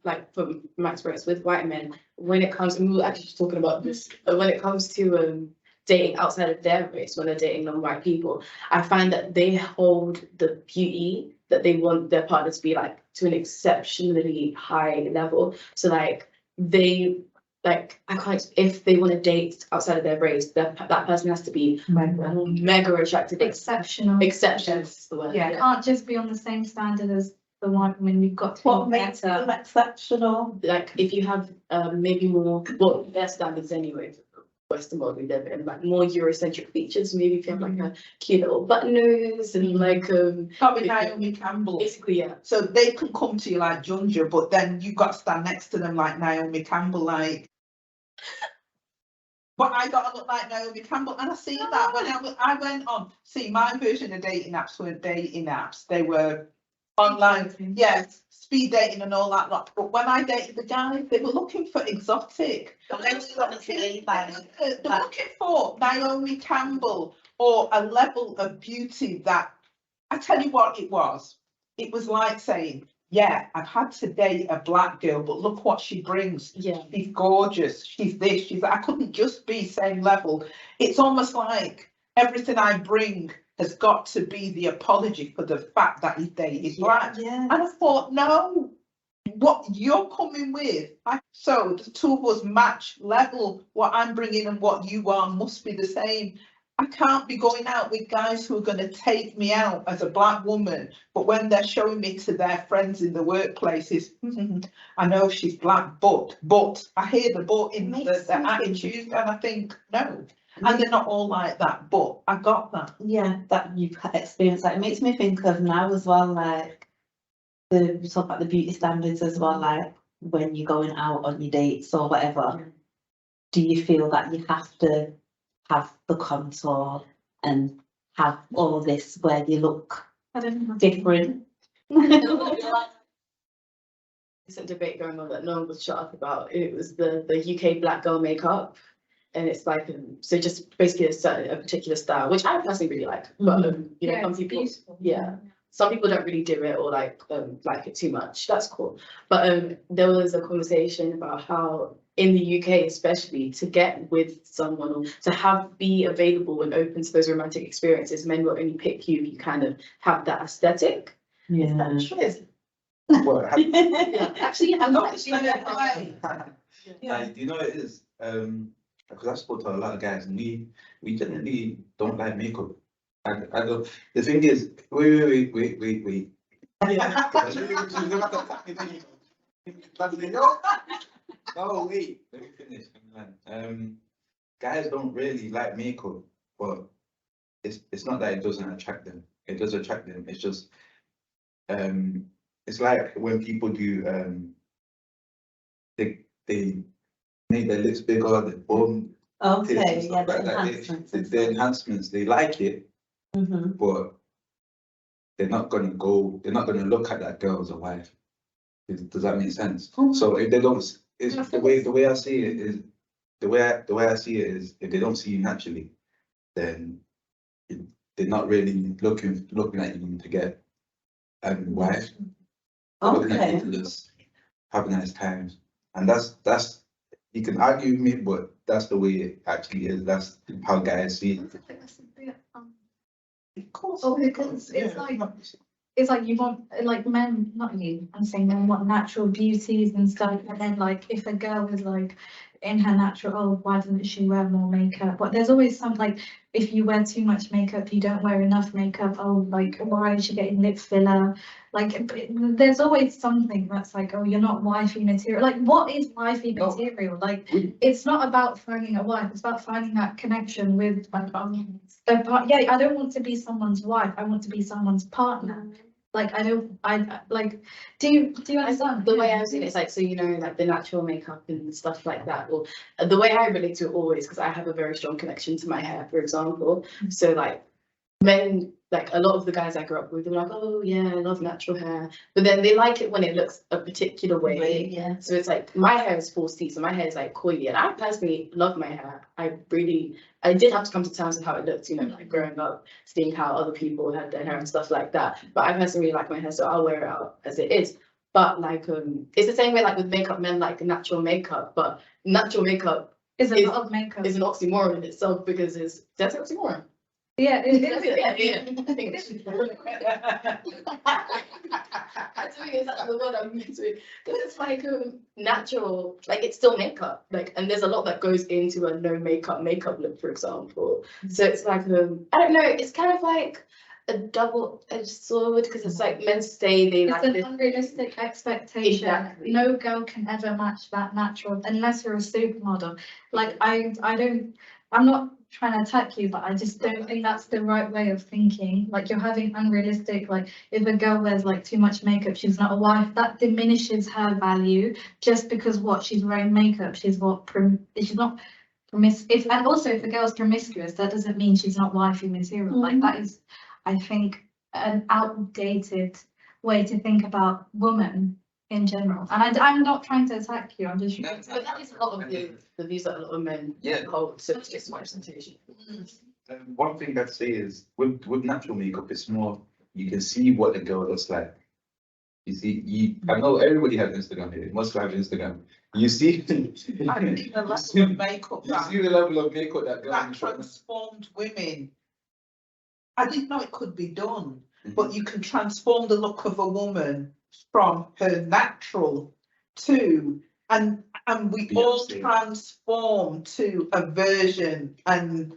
[SPEAKER 5] like from my experience with white men, when it comes, and we were actually just talking about this, when it comes to dating outside of their race, when they're dating non-white people, I find that they hold the beauty that they want their partner to be like to an exceptionally high level. So like they if they want to date outside of their race, that person has to be mega attractive.
[SPEAKER 8] Exceptional.
[SPEAKER 5] Exceptional is the word.
[SPEAKER 8] Yeah, can't just be on the same standard as the white woman. You've got to be
[SPEAKER 1] makes them exceptional?
[SPEAKER 5] Like if you have maybe more, well, their standards anyway, Western world we live in, like more Eurocentric features. Maybe if you have like a cute little button nose and like
[SPEAKER 6] Can't be Naomi Campbell.
[SPEAKER 5] basically,
[SPEAKER 6] So they can come to you like Junja, but then you've got to stand next to them like Naomi Campbell, like. But I got to look like Naomi Campbell, and I see that when I went on. See, my version of dating apps weren't dating apps; they were online, speed dating and all that lot. But when I dated the guys, they were looking for exotic. They were looking for Naomi Campbell or a level of beauty that, I tell you what it was. It was like saying, yeah, I've had to date a black girl, but look what she brings.
[SPEAKER 5] yeah,
[SPEAKER 6] She's gorgeous. She's this, she's that. I couldn't just be same level. It's almost like everything I bring has got to be the apology for the fact that he's dated black. And I thought, no, what you're coming with. So the two of us match level. What I'm bringing and what you are must be the same. I can't be going out with guys who are going to take me out as a black woman, but when they're showing me to their friends in the workplaces, I know she's black, but I hear the but in the attitude, and I think no. And they're not all like that, but I got that.
[SPEAKER 1] Yeah, that you've experienced that. It makes me think of now as well, like we talk about the beauty standards as well, like when you're going out on your dates or whatever. Do you feel that you have to have the contour and have all of this where you look different?
[SPEAKER 5] Recent debate going on that no one was shut up about. It was the UK black girl makeup, and it's like so just basically a particular style, which I personally really like. But you know, some
[SPEAKER 8] it's
[SPEAKER 5] people,
[SPEAKER 8] beautiful.
[SPEAKER 5] some people don't really do it or like it too much. That's cool. But there was a conversation about how in the UK, especially, to get with someone or to be available and open to those romantic experiences, men will only pick you if you kind of have that aesthetic.
[SPEAKER 6] Yeah.
[SPEAKER 3] Well,
[SPEAKER 5] Yeah, actually, I'm not
[SPEAKER 3] do you know what it is? Because I spoke to a lot of guys, and we generally don't like makeup. I don't. The thing is, wait. No, wait. Let me finish. Guys don't really like makeup, but it's not that it doesn't attract them. It does attract them. It's just it's like when people do they make their lips bigger, their bum, tits and
[SPEAKER 1] Okay, yeah,
[SPEAKER 3] stuff
[SPEAKER 1] the
[SPEAKER 3] like that.
[SPEAKER 1] enhancements.
[SPEAKER 3] The enhancements, they like it, but they're not gonna look at that girl as a wife. Does that make sense? So if they don't, it's the way I see it is the way I see it is if they don't see you naturally, then they're not really looking at you to get a wife. They're looking at you to just have nice times, and that's you can argue with me, but that's the way it actually is. That's how guys see it.
[SPEAKER 6] Of course.
[SPEAKER 8] Oh, because it's like you want, like men, not you, I'm saying men want natural beauties and stuff, and then like if a girl is like in her natural, oh, why doesn't she wear more makeup? But there's always some like, if you wear too much makeup, you don't wear enough makeup, oh, like why is she getting lip filler? Like there's always something that's like, oh, you're not wifey material. Like what is wifey material? Like it's not about finding a wife, it's about finding that connection with yeah, I don't want to be someone's wife, I want to be someone's partner. Like I like, do you understand?
[SPEAKER 5] The way I've seen it is like, so you know, like the natural makeup and stuff like that, or the way I relate to it always, because I have a very strong connection to my hair, for example. So like men, like a lot of the guys I grew up with, they're like, oh yeah, I love natural hair, but then they like it when it looks a particular way.
[SPEAKER 1] Yeah.
[SPEAKER 5] So it's like my hair is 4C, so my hair is like coily, and I personally love my hair. I did have to come to terms with how it looked, you know, like growing up, seeing how other people had their hair and stuff like that. But I personally really like my hair, so I'll wear it out as it is. But like it's the same way like with makeup, men like natural makeup, but natural makeup
[SPEAKER 8] Is a lot of makeup.
[SPEAKER 5] is an oxymoron in itself, because that's an oxymoron.
[SPEAKER 8] Yeah, it
[SPEAKER 5] That's
[SPEAKER 8] is.
[SPEAKER 5] it, yeah. I think it's the word I'm using, because it's like natural, like it's still makeup, like, and there's a lot that goes into a no makeup look, for example. So it's like I don't know, it's kind of like a double-edged sword, because it's like men say they like
[SPEAKER 8] It's an
[SPEAKER 5] this.
[SPEAKER 8] unrealistic expectation.
[SPEAKER 5] Exactly.
[SPEAKER 8] No girl can ever match that natural unless you're a supermodel. Like I'm not trying to attack you, but I just don't think that's the right way of thinking. Like you're having unrealistic, like if a girl wears like too much makeup, she's not a wife. That diminishes her value just because she's wearing makeup. She's not promiscuous. And also if a girl's promiscuous, that doesn't mean she's not wifey material. Like that is, I think, an outdated way to think about women in general. And I'm not trying to attack you, I'm just.
[SPEAKER 5] But that is a lot of the views that a lot of men hold, so it's just my representation.
[SPEAKER 3] One thing I'd say is with natural makeup, it's more you can see what the girl looks like. You see, I know everybody has Instagram here. Most have Instagram. You see,
[SPEAKER 6] I think the level of makeup
[SPEAKER 3] you see the level of makeup that girl
[SPEAKER 6] that transformed women. I didn't know it could be done, but you can transform the look of a woman from her natural to, and we all transform to a version, and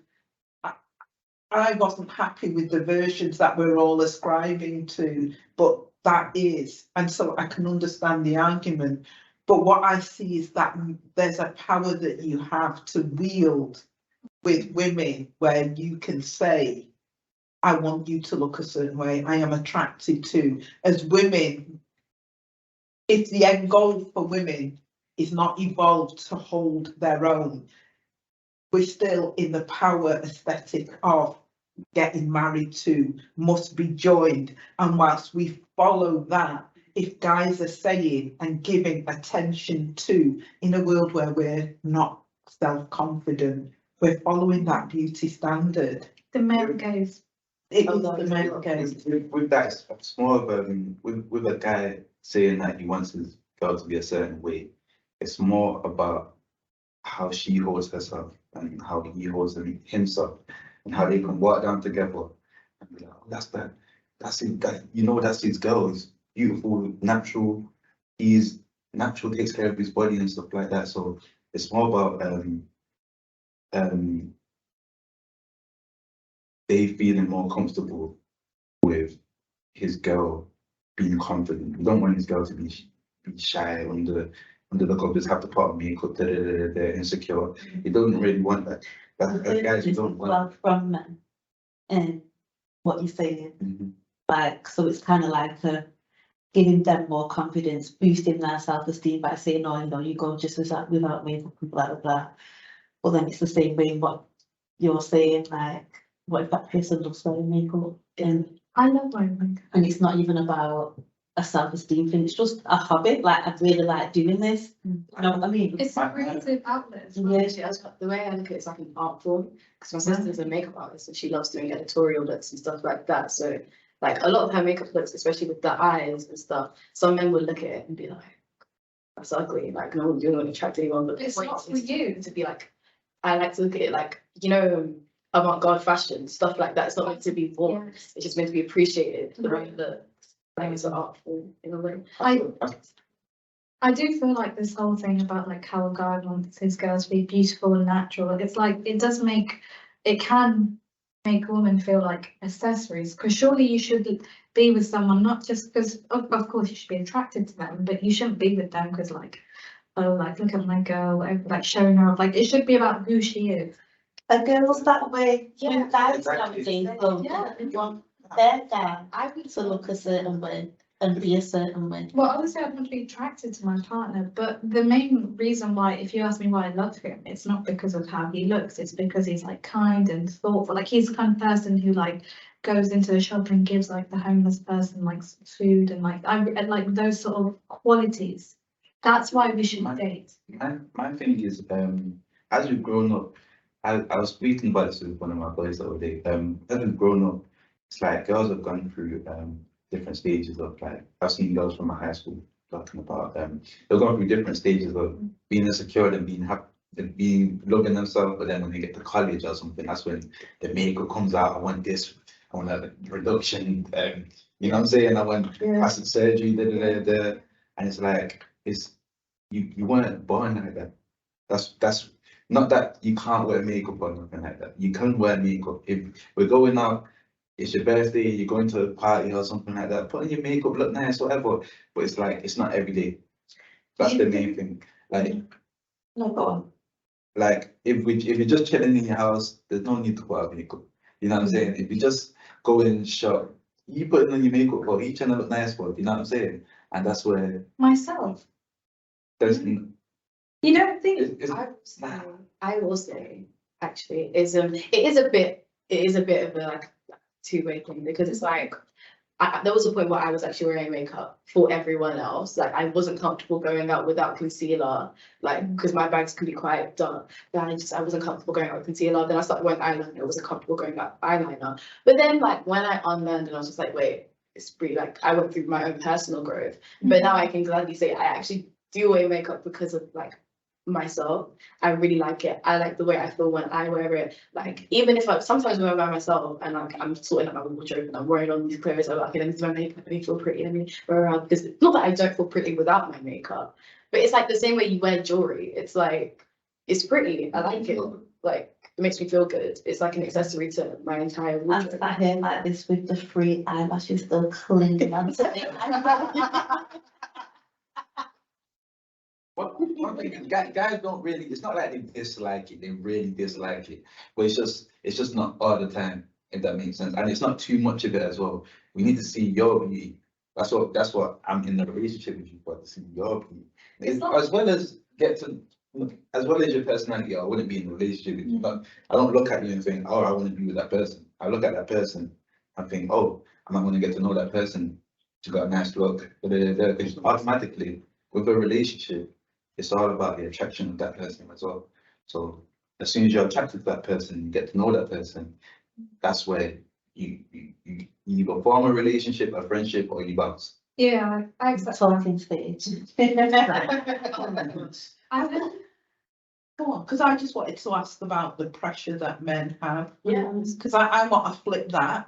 [SPEAKER 6] I wasn't happy with the versions that we're all ascribing to, but that is, and so I can understand the argument. But what I see is that there's a power that you have to wield with women where you can say, I want you to look a certain way, I am attracted to. As women, if the end goal for women is not evolved to hold their own, we're still in the power aesthetic of getting married to must be joined. And whilst we follow that, if guys are saying and giving attention to, in a world where we're not self-confident, we're following that beauty standard.
[SPEAKER 8] The male gaze.
[SPEAKER 6] It is the male gaze.
[SPEAKER 3] With that, it's more of with a guy saying that he wants his girl to be a certain way. It's more about how she holds herself and how he holds himself, and how they can work down together. And be like, oh, that's it. That's his girl. He's beautiful, natural. He's natural, takes care of his body and stuff like that. So it's more about they feeling more comfortable with his girl being confident. We don't want his girl to be shy under the covers, have to put on makeup, insecure. He doesn't really want that. Guys, we don't want.
[SPEAKER 1] From men, and what you're saying, like, so it's kind of like giving them more confidence, boosting their self-esteem by saying, "Oh, you go just without makeup and blah blah blah." But then it's the same way in what you're saying, like, what if that person loves wearing makeup? And
[SPEAKER 8] I love wearing makeup.
[SPEAKER 1] And it's not even about a self-esteem thing, it's just a hobby. Like, I really like doing this. You know what I mean?
[SPEAKER 8] It's a creative outlet.
[SPEAKER 5] Yeah, the way I look at it is like an art form, because my sister's a makeup artist and she loves doing editorial looks and stuff like that. So like a lot of her makeup looks, especially with the eyes and stuff, some men would look at it and be like, that's ugly, like no one's going to attract anyone. But
[SPEAKER 8] It's not for you.
[SPEAKER 5] to be like, I like to look at it like, avant-garde fashion, stuff like that. It's not meant to be worn.
[SPEAKER 8] Yes.
[SPEAKER 5] It's just meant to be appreciated. The way
[SPEAKER 8] Right.
[SPEAKER 5] that like it's an art form in a way.
[SPEAKER 8] I do feel like this whole thing about like how a guy wants his girls to be beautiful and natural, it's like it can make women feel like accessories, because surely you should be with someone not just because of course you should be attracted to them, but you shouldn't be with them because like, oh, like look at my girl, like showing her off. Like it should be about who she is.
[SPEAKER 1] A girl's that way.
[SPEAKER 8] Yeah,
[SPEAKER 1] Guys
[SPEAKER 3] exactly.
[SPEAKER 1] something.
[SPEAKER 8] Yeah.
[SPEAKER 1] They want their guy
[SPEAKER 5] I would
[SPEAKER 1] to look a certain way and be a certain way.
[SPEAKER 8] Well, obviously, I'd want to be attracted to my partner, but the main reason why, if you ask me why I love him, it's not because of how he looks, it's because he's like kind and thoughtful. Like he's the kind of person who like goes into the shop and gives like the homeless person like food and like like those sort of qualities. That's why we should date.
[SPEAKER 3] My thing is, as we've grown up, I was speaking about this with one of my boys the other day. As we've grown up, it's like girls have gone through different stages of like, I've seen girls from my high school talking about they've gone through different stages of being insecure and being happy, being loving themselves, but then when they get to college or something, that's when the makeup comes out. I want this, I want a reduction, you know what I'm saying? I want plastic surgery, and it's like you weren't born like that. That's not that you can't wear makeup or nothing like that. You can wear makeup. If we're going out, it's your birthday, you're going to a party or something like that, put on your makeup, look nice, whatever. But it's like, it's not every day. That's the main thing. Like,
[SPEAKER 1] No, go on.
[SPEAKER 3] like if you're just chilling in your house, there's no need to put on makeup. You know what I'm saying? If you just go in shop, you putting on your makeup for, you trying to look nice for, you know what I'm saying? And that's where
[SPEAKER 8] Myself.
[SPEAKER 3] there's
[SPEAKER 8] You don't think?
[SPEAKER 5] I will say, actually, it is a bit of a like two-way thing, because it's like there was a point where I was actually wearing makeup for everyone else. Like I wasn't comfortable going out without concealer, like because my bags can be quite dark. Then I wasn't comfortable going out with concealer. Then I started wearing eyeliner. I wasn't comfortable going out with eyeliner. But then like when I unlearned and I was just like, wait, it's pretty, like I went through my own personal growth. But now I can gladly say I actually do wear makeup because of like myself. I really like it. I like the way I feel when I wear it. Like even if sometimes when I'm by myself and like I'm sorting out my wardrobe and I'm wearing all these clothes, I'm like, okay, let me do my makeup, let me feel pretty, let me wear around, because not that I don't feel pretty without my makeup, but it's like the same way you wear jewelry. It's like it's pretty. I like it. Like it makes me feel good. It's like an accessory to my entire
[SPEAKER 1] I'm
[SPEAKER 5] wardrobe.
[SPEAKER 1] sat here like this with the free eyelashes still clinging onto me.
[SPEAKER 3] One thing, guys don't really, it's not like they dislike it, they really dislike it, but it's just not all the time, if that makes sense. And it's not too much of it as well. We need to see your beauty. That's what I'm in the relationship with you for, to see your beauty. As well as your personality. I wouldn't be in a relationship with you, but I don't look at you and think, oh, I want to be with that person. I look at that person and think, oh, I'm not going to get to know that person. She got a nice look. Because automatically, with a relationship, it's all about the attraction of that person as well. So as soon as you're attracted to that person, you get to know that person. That's where you either form a relationship, a friendship, or you bounce.
[SPEAKER 8] Yeah, I accept that.
[SPEAKER 1] Talking stage.
[SPEAKER 8] I think
[SPEAKER 6] Go on, because I just wanted to ask about the pressure that men have.
[SPEAKER 5] Yeah.
[SPEAKER 6] Because I want to flip that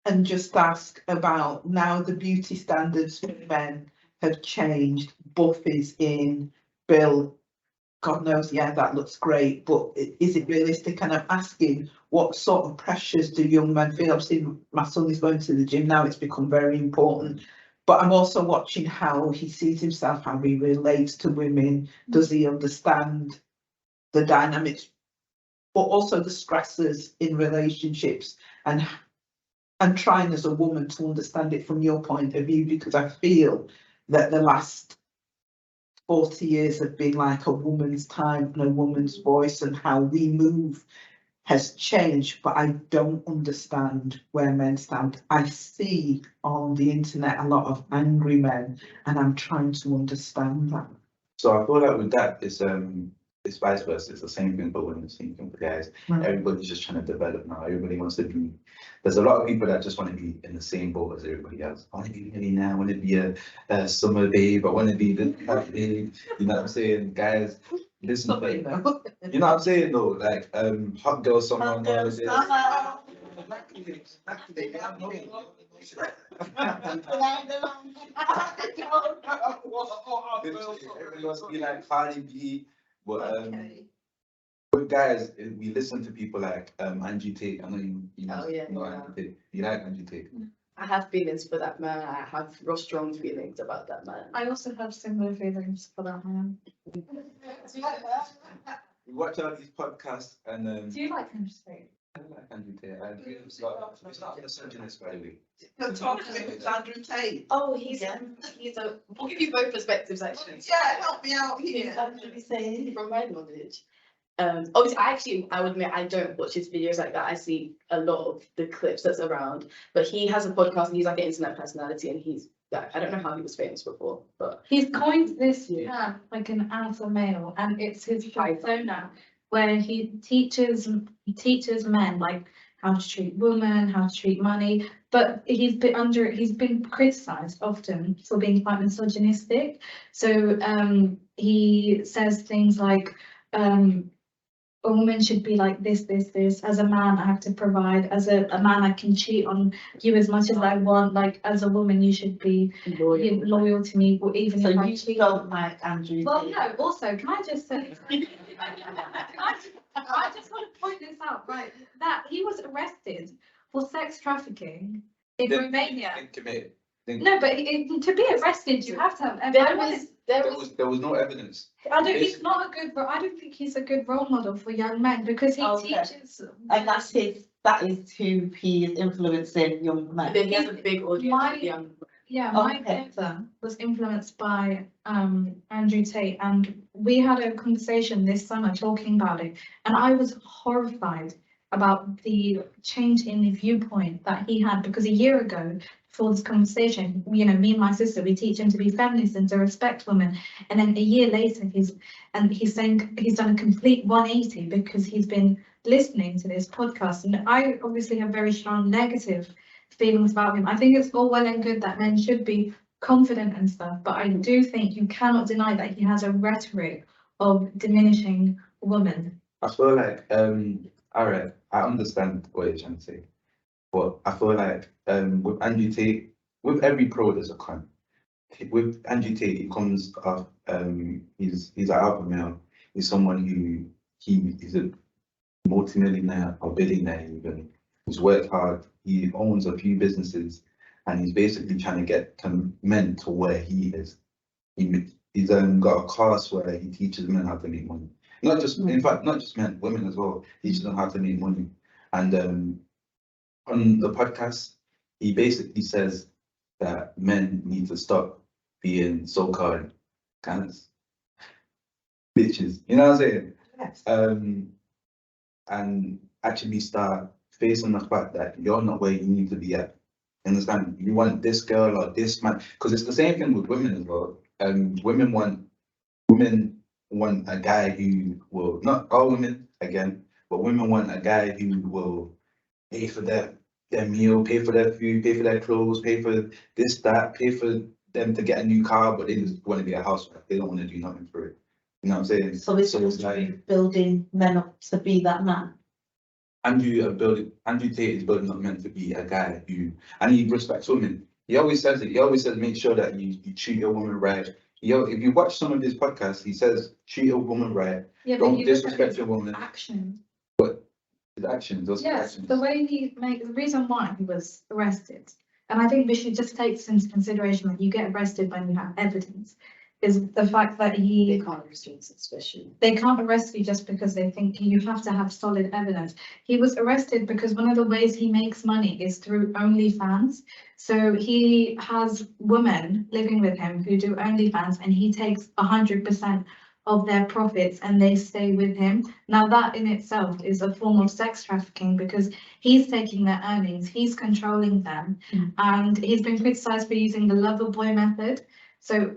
[SPEAKER 6] and just ask about now the beauty standards for men have changed. Buff is in, Bill, God knows, yeah, that looks great, but is it realistic? And I'm asking, what sort of pressures do young men feel? Obviously, my son is going to the gym now, it's become very important. But I'm also watching how he sees himself, how he relates to women. Does he understand the dynamics, but also the stresses in relationships, and trying as a woman to understand it from your point of view, because I feel that the last 40 years have been like a woman's time and a woman's voice, and how we move has changed, but I don't understand where men stand. I see on the internet a lot of angry men, and I'm trying to understand that.
[SPEAKER 3] So I feel like with that, it's vice versa. It's the same thing for women, same thing for guys.
[SPEAKER 6] Right.
[SPEAKER 3] Everybody's just trying to develop now. Everybody wants to be. There's a lot of people that just want to be in the same boat as everybody else. I want to be really now. I want to be a summer babe. I want to be this kind of babe. You know what I'm saying, guys? Listen,
[SPEAKER 6] Somebody
[SPEAKER 3] you
[SPEAKER 6] know.
[SPEAKER 3] know what I'm saying though. Like hot girl summer.
[SPEAKER 1] Hot
[SPEAKER 3] and all
[SPEAKER 1] girl
[SPEAKER 3] of this.
[SPEAKER 1] summer.
[SPEAKER 3] Exactly. Everybody wants to be like Cardi B, but
[SPEAKER 6] Okay.
[SPEAKER 3] with guys, we listen to people like Angie Tate. I know you
[SPEAKER 5] Oh, yeah,
[SPEAKER 3] know
[SPEAKER 5] yeah.
[SPEAKER 3] Angie Tate. You like Angie Tate?
[SPEAKER 5] I have feelings for that man. I have real strong feelings about that man.
[SPEAKER 8] I also have similar feelings for that man.
[SPEAKER 3] We watch all these podcasts and
[SPEAKER 8] Do you like him to say?
[SPEAKER 3] I like Angie Tate. It's not a misogynist, by the way.
[SPEAKER 6] You're talking with Andrew Tate.
[SPEAKER 5] Oh, he's a. We'll give you both perspectives actually.
[SPEAKER 6] Yeah, help me out here.
[SPEAKER 5] From my knowledge. Obviously, I would admit I don't watch his videos like that. I see a lot of the clips that's around, but he has a podcast and he's like an internet personality, and he's like, I don't know how he was famous before, but
[SPEAKER 8] He's coined this term like an alpha male, and it's his persona where he teaches men like how to treat women, how to treat money. But he's been criticised often for being quite misogynistic. So he says things like a woman should be like this. As a man, I have to provide. As a man, I can cheat on you as much as I want. Like, as a woman, you should be loyal to me, or even
[SPEAKER 1] So
[SPEAKER 8] if I
[SPEAKER 1] you
[SPEAKER 8] cheat.
[SPEAKER 1] don't like Andrew
[SPEAKER 8] Well,
[SPEAKER 1] Tate?
[SPEAKER 8] no, also, can I just say, I just want to point this out, right, that he was arrested for sex trafficking in Romania.
[SPEAKER 3] Committed.
[SPEAKER 8] No, but to be arrested, you have to have.
[SPEAKER 3] There was no evidence.
[SPEAKER 8] I don't think he's a good role model for young men, because he
[SPEAKER 1] Okay.
[SPEAKER 8] teaches.
[SPEAKER 1] And that is who he is influencing young men.
[SPEAKER 5] then he has a big audience.
[SPEAKER 8] My-
[SPEAKER 5] of young.
[SPEAKER 8] Yeah, my
[SPEAKER 1] Okay.
[SPEAKER 8] brother was influenced by Andrew Tate, and we had a conversation this summer talking about it, and I was horrified about the change in the viewpoint that he had, because a year ago, before this conversation, me and my sister, we teach him to be feminist and to respect women, and then a year later, he's saying he's done a complete 180 because he's been listening to this podcast, and I obviously have very strong negative feelings about him. I think it's all well and good that men should be confident and stuff, but I do think you cannot deny that he has a rhetoric of diminishing women.
[SPEAKER 3] I feel like alright, I understand what you're trying to say, but I feel like with Andrew Tate, with every pro there's a con. With Andrew Tate, he comes off he's an alpha male. He's someone who he's a multi-millionaire or billionaire even. He's worked hard. He owns a few businesses, and he's basically trying to get men to where he is. He's got a class where he teaches men how to make money. Not just, in fact, not just men, women as well. He teaches them how to make money. And on the podcast, he basically says that men need to stop being so-called kind of bitches. You know what I'm saying?
[SPEAKER 6] Yes.
[SPEAKER 3] And actually start
[SPEAKER 9] based on the fact that you're not where you need to be at. Understand? You want this girl or this man, because it's the same thing with women as well. Women want a guy who will, not all women again, but women want a guy who will pay for their meal, pay for their food, pay for their clothes, pay for this, that, pay for them to get a new car, but they just want to be a housewife. They don't want to do nothing for it. You know what I'm saying?
[SPEAKER 1] So it's
[SPEAKER 9] it's like
[SPEAKER 1] building men up to be that man.
[SPEAKER 9] Andrew Tate is building up meant to be a guy who, and he respects women. He always says it. He always says make sure that you treat a woman right. If you watch some of his podcasts, he says treat a woman right.
[SPEAKER 8] Yeah, but
[SPEAKER 9] Don't
[SPEAKER 8] you look at
[SPEAKER 9] disrespect
[SPEAKER 8] his
[SPEAKER 9] your woman.
[SPEAKER 8] action.
[SPEAKER 9] His actions, those
[SPEAKER 8] Yes,
[SPEAKER 9] actions.
[SPEAKER 8] the way the reason why he was arrested, and I think we should just take into consideration that you get arrested when you have evidence, is the fact that
[SPEAKER 5] They can't restrain suspicion.
[SPEAKER 8] they can't arrest you just because they think you have to have solid evidence. He was arrested because one of the ways he makes money is through OnlyFans. So he has women living with him who do OnlyFans, and he takes 100% of their profits and they stay with him. Now that in itself is a form of sex trafficking because he's taking their earnings, he's controlling them, and he's been criticized for using the lover boy method. So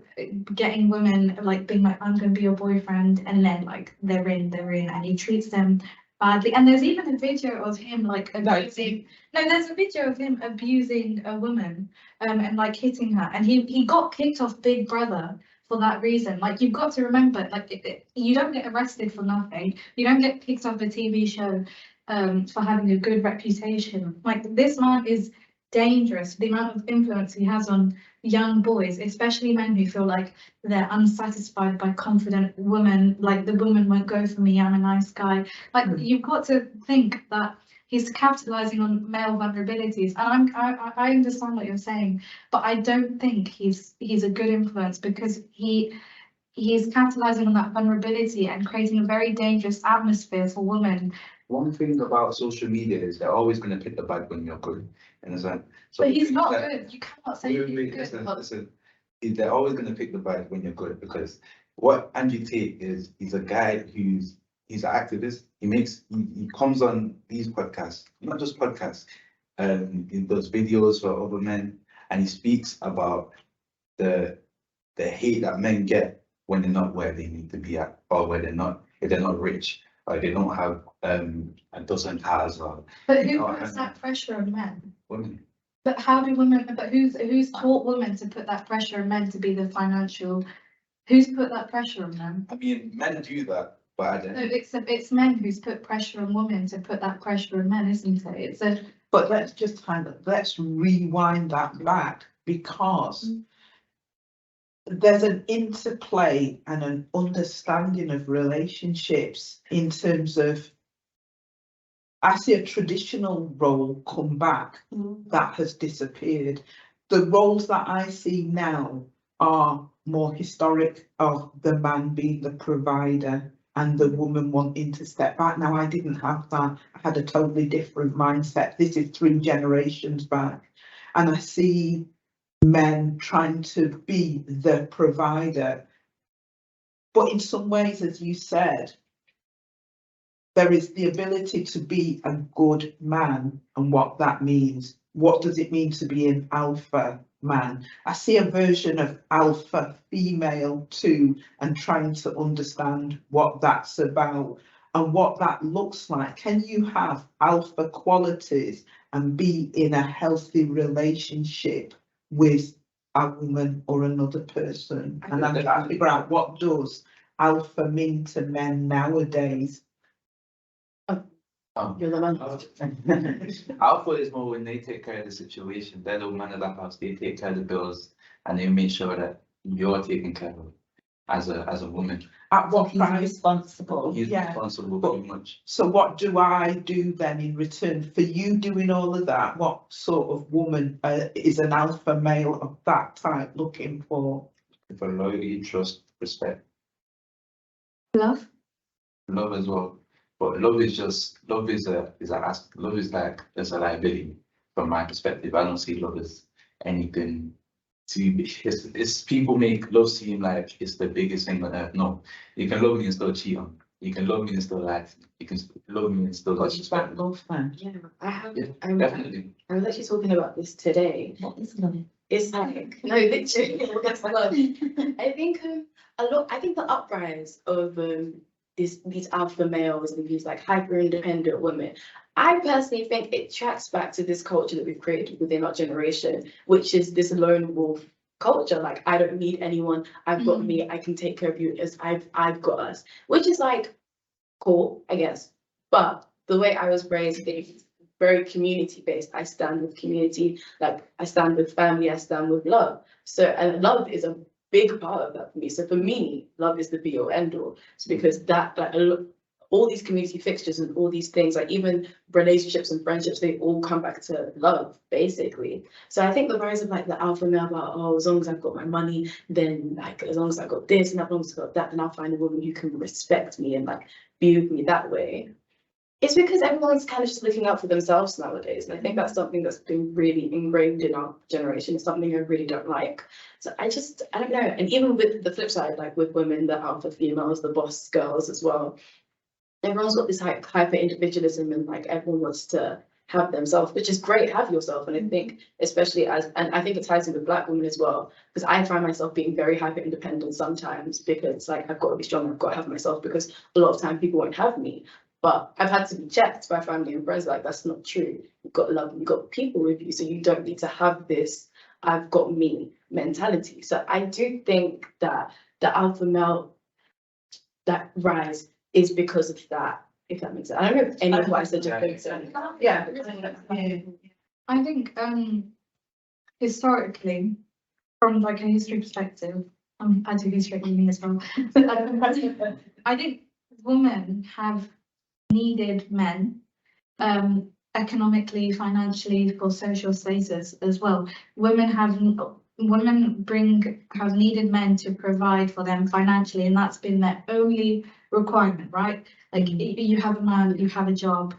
[SPEAKER 8] getting women like being like, I'm gonna be your boyfriend, and then like they're in, and he treats them badly. And there's even a video of him like abusing. No, there's a video of him abusing a woman, and like hitting her, and he got kicked off Big Brother for that reason. Like you've got to remember, like you don't get arrested for nothing. You don't get kicked off a TV show for having a good reputation. Like this man is dangerous. The amount of influence he has on young boys, especially men who feel like they're unsatisfied by confident women, like the woman won't go for me, I'm a nice guy. Like you've got to think that he's capitalizing on male vulnerabilities, and I understand what you're saying, but I don't think he's a good influence because he's capitalizing on that vulnerability and creating a very dangerous atmosphere for women.
[SPEAKER 9] One thing about social media is they're always going to pick the bad when you're good. Understand? So
[SPEAKER 8] But he's not good. You cannot say he's good.
[SPEAKER 9] Listen. They're always going to pick the bad when you're good because what Andrew Tate is, he's a guy he's an activist. He comes on these podcasts, not just podcasts, he does videos for other men, and he speaks about the hate that men get when they're not where they need to be at, or if they're not rich, or they don't have a dozen cars, or
[SPEAKER 8] But who puts that pressure on men?
[SPEAKER 9] women.
[SPEAKER 8] But how do women? But who's taught women to put that pressure on men to be the financial? Who's put that pressure on them?
[SPEAKER 9] I mean, men do that, but I don't.
[SPEAKER 8] No, it's men who's put pressure on women to put that pressure on men, isn't it?
[SPEAKER 6] But let's rewind that back because there's an interplay and an understanding of relationships in terms of I see a traditional role come back that has disappeared. The roles that I see now are more historic of the man being the provider and the woman wanting to step back. Now, I didn't have that. I had a totally different mindset. This is 3 generations back. And I see men trying to be the provider. But in some ways, as you said, there is the ability to be a good man and what that means. What does it mean to be an alpha man? I see a version of alpha female too, and trying to understand what that's about and what that looks like. Can you have alpha qualities and be in a healthy relationship with a woman or another person? And I'm trying to figure out what does alpha mean to men nowadays.
[SPEAKER 5] You're the man.
[SPEAKER 9] Alpha is more when they take care of the situation. They're the man of the house. They take care of the bills and they make sure that you're taken care of as a woman.
[SPEAKER 6] At what
[SPEAKER 1] He's
[SPEAKER 6] price?
[SPEAKER 1] responsible.
[SPEAKER 9] He's
[SPEAKER 6] Yeah.
[SPEAKER 9] responsible
[SPEAKER 6] But-
[SPEAKER 9] pretty much.
[SPEAKER 6] So what do I do then in return for you doing all of that? What sort of woman is an alpha male of that type looking for?
[SPEAKER 9] For loyalty, trust, respect,
[SPEAKER 8] Love.
[SPEAKER 9] love as well. But love is like just a liability from my perspective. I don't see love as anything to be. It's people make love seem like it's the biggest thing on earth. No, you can love me and still cheat on.
[SPEAKER 7] You can love me and still lie to me. You can love me and still
[SPEAKER 6] Got your
[SPEAKER 7] disrespect
[SPEAKER 6] back
[SPEAKER 7] me.
[SPEAKER 6] love then.
[SPEAKER 5] Yeah, I have.
[SPEAKER 7] Yeah,
[SPEAKER 5] I was
[SPEAKER 7] definitely.
[SPEAKER 5] actually talking about this today.
[SPEAKER 1] What is love?
[SPEAKER 5] It's like no, literally. That's love. I think I think the uprise of these alpha males and these like hyper independent women. I personally think it tracks back to this culture that we've created within our generation, which is this lone wolf culture. Like I don't need anyone. I've got me. I can take care of you. As I've got us, which is like cool, I guess. But the way I was raised, it's very community based. I stand with community, like I stand with family, I stand with love. So, and love is a big part of that for me. So for me, love is the be all end all. It's because that, like, all these community fixtures and all these things, like even relationships and friendships, they all come back to love, basically. So I think the rise of like the alpha male about, oh, as long as I've got my money, then like as long as I've got this and as long as I've got that, then I'll find a woman who can respect me and like be with me that way. It's because everyone's kind of just looking out for themselves nowadays. And I think that's something that's been really ingrained in our generation. It's something I really don't like. So I don't know. And even with the flip side, like with women, the alpha females, the boss girls as well, everyone's got this hyper individualism and like everyone wants to have themselves, which is great, have yourself. And I think especially and I think it ties in with Black women as well, because I find myself being very hyper independent sometimes because like I've got to be strong, I've got to have myself, because a lot of time people won't have me. But I've had to be checked by family and friends, like that's not true. You've got love, you've got people with you, so you don't need to have this I've got me mentality. So I do think that the alpha male, that rise is because of that, if that makes sense. I don't know if any of what I said just makes sense.
[SPEAKER 6] Yeah.
[SPEAKER 8] I think historically, from like a history perspective, I do history at uni as well. I think women have needed men economically, financially, for social status as well. Women have needed men to provide for them financially, and that's been their only requirement, right? Like you have a man, you have a job,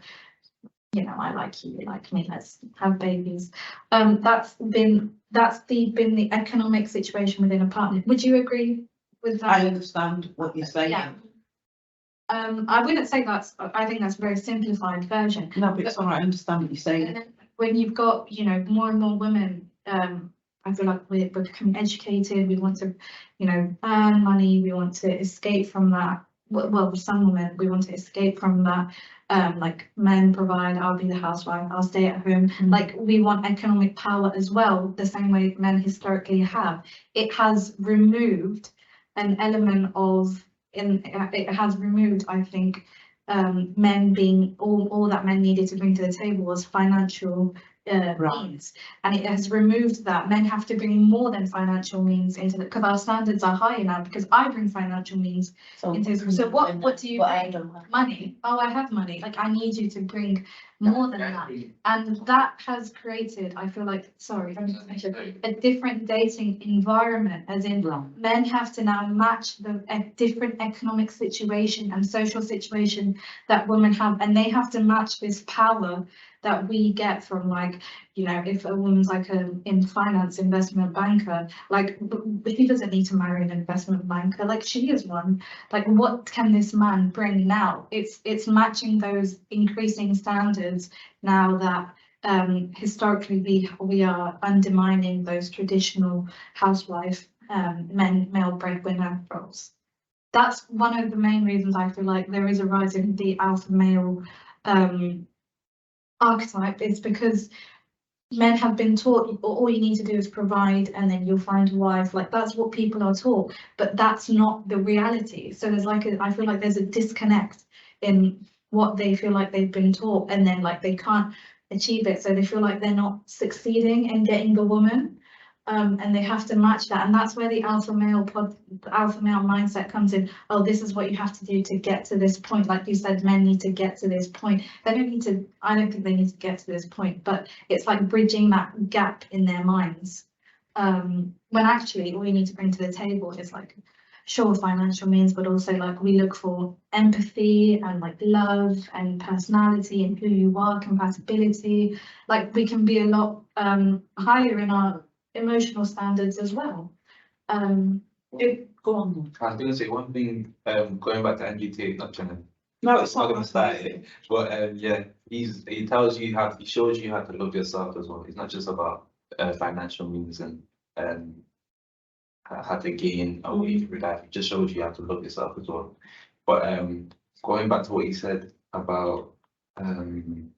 [SPEAKER 8] you know, I like you, you like me, let's have babies. That's been the economic situation within a partner. Would you agree with that?
[SPEAKER 6] I understand what you're saying.
[SPEAKER 8] Yeah. I wouldn't say I think that's a very simplified version.
[SPEAKER 6] No, but it's all right, I understand what you're saying.
[SPEAKER 8] When you've got, you know, more and more women, I feel like we're becoming educated, we want to, you know, earn money, we want to escape from that. Well, with some women, we want to escape from that. Like men provide, I'll be the housewife, I'll stay at home. Like we want economic power as well, the same way men historically have. It has removed an element of, it has removed, I think, men being all that men needed to bring to the table was financial means, and it has removed that. Men have to bring more than financial means into it because our standards are higher now, because I bring financial means into. So what do you bring? I don't have money. Oh, I have money. Like I need you to bring more than that, and that has created, I feel like, a different dating environment, as in men have to now match a different economic situation and social situation that women have, and they have to match this power that we get from, like, you know, if a woman's like in finance investment banker, like he doesn't need to marry an investment banker, like she is one. Like what can this man bring now? It's matching those increasing standards now that historically we are undermining those traditional housewife male breadwinner roles. That's one of the main reasons I feel like there is a rise in the alpha male archetype. Is because men have been taught all you need to do is provide and then you'll find a wife. Like that's what people are taught, but that's not the reality. So there's like I feel like there's a disconnect in what they feel like they've been taught, and then like they can't achieve it, so they feel like they're not succeeding in getting the woman. And they have to match that, and that's where the alpha male mindset comes in. Oh, this is what you have to do to get to this point. Like you said, men need to get to this point. They don't need to. I don't think they need to get to this point, but it's like bridging that gap in their minds. When actually all you need to bring to the table is like, sure, financial means, but also like we look for empathy and like love and personality and who you are, compatibility. Like we can be a lot higher in our emotional standards as well.
[SPEAKER 6] Go on then.
[SPEAKER 7] I was gonna say one thing, going back to Andrew Tate, not trying to,
[SPEAKER 6] No, it's
[SPEAKER 7] not
[SPEAKER 6] not
[SPEAKER 7] gonna start it, but yeah, he tells you how, he shows you how to love yourself as well. It's not just about financial means and um how to gain or whatever with life. It just shows you how to love yourself as well. But going back to what he said about I don't remember.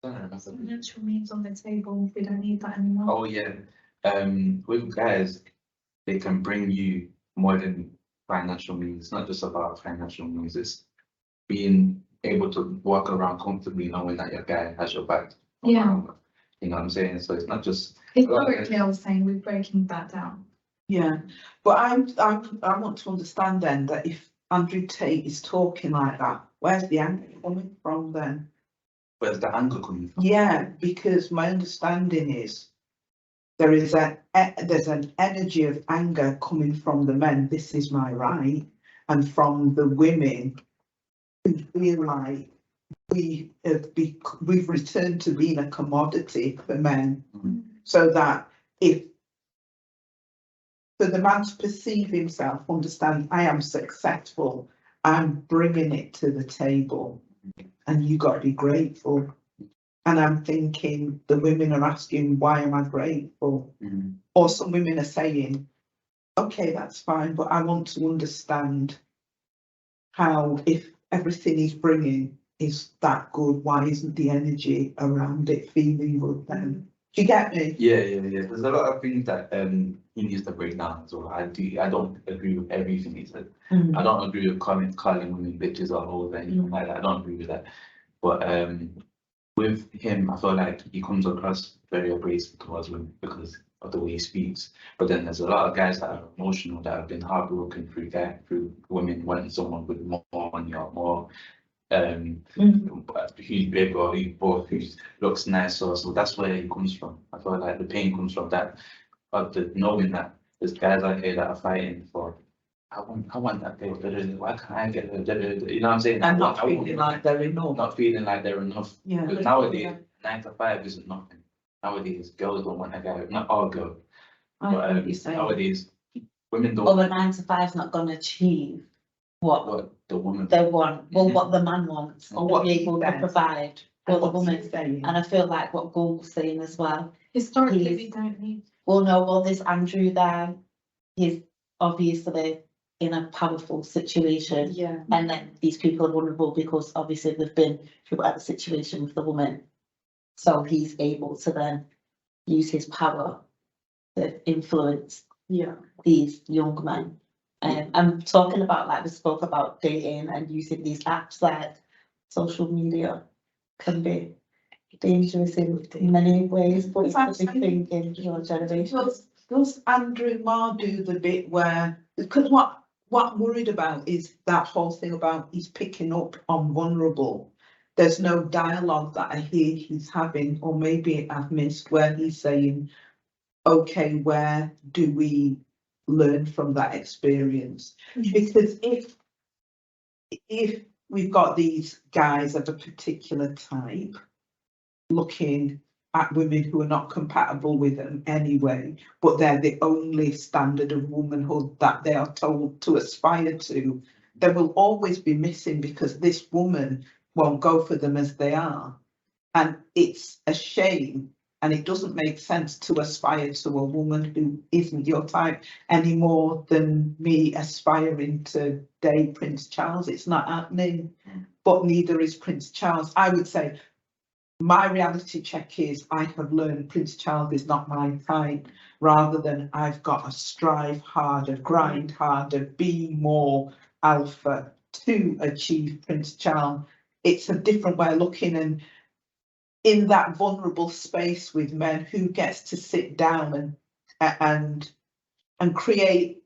[SPEAKER 8] Financial means on the table, we don't need that anymore.
[SPEAKER 7] Oh yeah, with guys, they can bring you more than financial means. It's not just about financial means. It's being able to walk around comfortably knowing that your guy has your back.
[SPEAKER 8] Yeah.
[SPEAKER 7] You know what I'm saying? So it's not just
[SPEAKER 8] Historically, I was saying we're breaking that down.
[SPEAKER 6] Yeah, but I want to understand then that if Andrew Tate is talking like that, where's the anger coming from then?
[SPEAKER 7] where's the anger coming from?
[SPEAKER 6] Yeah, because my understanding is there's an energy of anger coming from the men, this is my right, and from the women who feel like we've returned to being a commodity for men, so that if for the man to perceive himself, understand I am successful, I'm bringing it to the table, and you got to be grateful. And I'm thinking the women are asking, why am I grateful? Or some women are saying, okay, that's fine, but I want to understand how, if everything he's bringing is that good, why isn't the energy around it feeling good then? Do you get me?
[SPEAKER 7] Yeah. There's a lot of things that he needs to break down as well. I don't agree with everything he said. I don't agree with calling women bitches or hoes or anything like that. I don't agree with that. But with him, I feel like he comes across very abrasive towards women because of the way he speaks. But then there's a lot of guys that are emotional, that have been heartbroken through women wanting someone with more money or more who's big or who looks nice, so that's where it comes from. I feel like the pain comes from that, of the knowing that there's guys out here that are fighting for I want that girl, why can't I get her, you know what I'm saying?
[SPEAKER 6] And not feeling like they're enough.
[SPEAKER 7] Not feeling like they're enough.
[SPEAKER 6] Yeah.
[SPEAKER 7] Because nowadays, 9 to 5 isn't nothing. Nowadays, girls don't want a guy, not all girls.
[SPEAKER 1] I
[SPEAKER 7] But
[SPEAKER 1] know what you're saying.
[SPEAKER 7] nowadays, women don't
[SPEAKER 1] Well, the 9 to 5 is not going to achieve what
[SPEAKER 7] the woman.
[SPEAKER 1] they want, well, what the man wants,
[SPEAKER 6] Or
[SPEAKER 1] or
[SPEAKER 6] what
[SPEAKER 1] be
[SPEAKER 6] he
[SPEAKER 1] able to
[SPEAKER 6] says.
[SPEAKER 1] provide for the
[SPEAKER 6] And what's he
[SPEAKER 1] woman.
[SPEAKER 6] saying?
[SPEAKER 1] And I feel like what Google's saying as well.
[SPEAKER 8] Historically,
[SPEAKER 1] He's-
[SPEAKER 8] we don't need.
[SPEAKER 1] Well, no, well, this Andrew there, he's obviously in a powerful situation.
[SPEAKER 5] Yeah.
[SPEAKER 1] And then these people are vulnerable because obviously they've been through whatever situation with the woman. So he's able to then use his power to influence these young men. I'm talking about, like we spoke about, dating and using these apps, like social media can be dangerous in many ways, but it's a big thing in your generation.
[SPEAKER 6] Does Andrew Marr do the bit where, because what I'm worried about is that whole thing about he's picking up on vulnerable. There's no dialogue that I hear he's having, or maybe I've missed, where he's saying, okay, where do we learn from that experience? Because if we've got these guys of a particular type looking at women who are not compatible with them anyway, but they're the only standard of womanhood that they are told to aspire to, they will always be missing because this woman won't go for them as they are. And it's a shame, and it doesn't make sense to aspire to a woman who isn't your type any more than me aspiring to date Prince Charles. It's not happening, but neither is Prince Charles. I would say my reality check is I have learned Prince Charles is not my type, rather than I've got to strive harder, grind harder, be more alpha to achieve Prince Charles. It's a different way of looking, and in that vulnerable space with men, who gets to sit down and create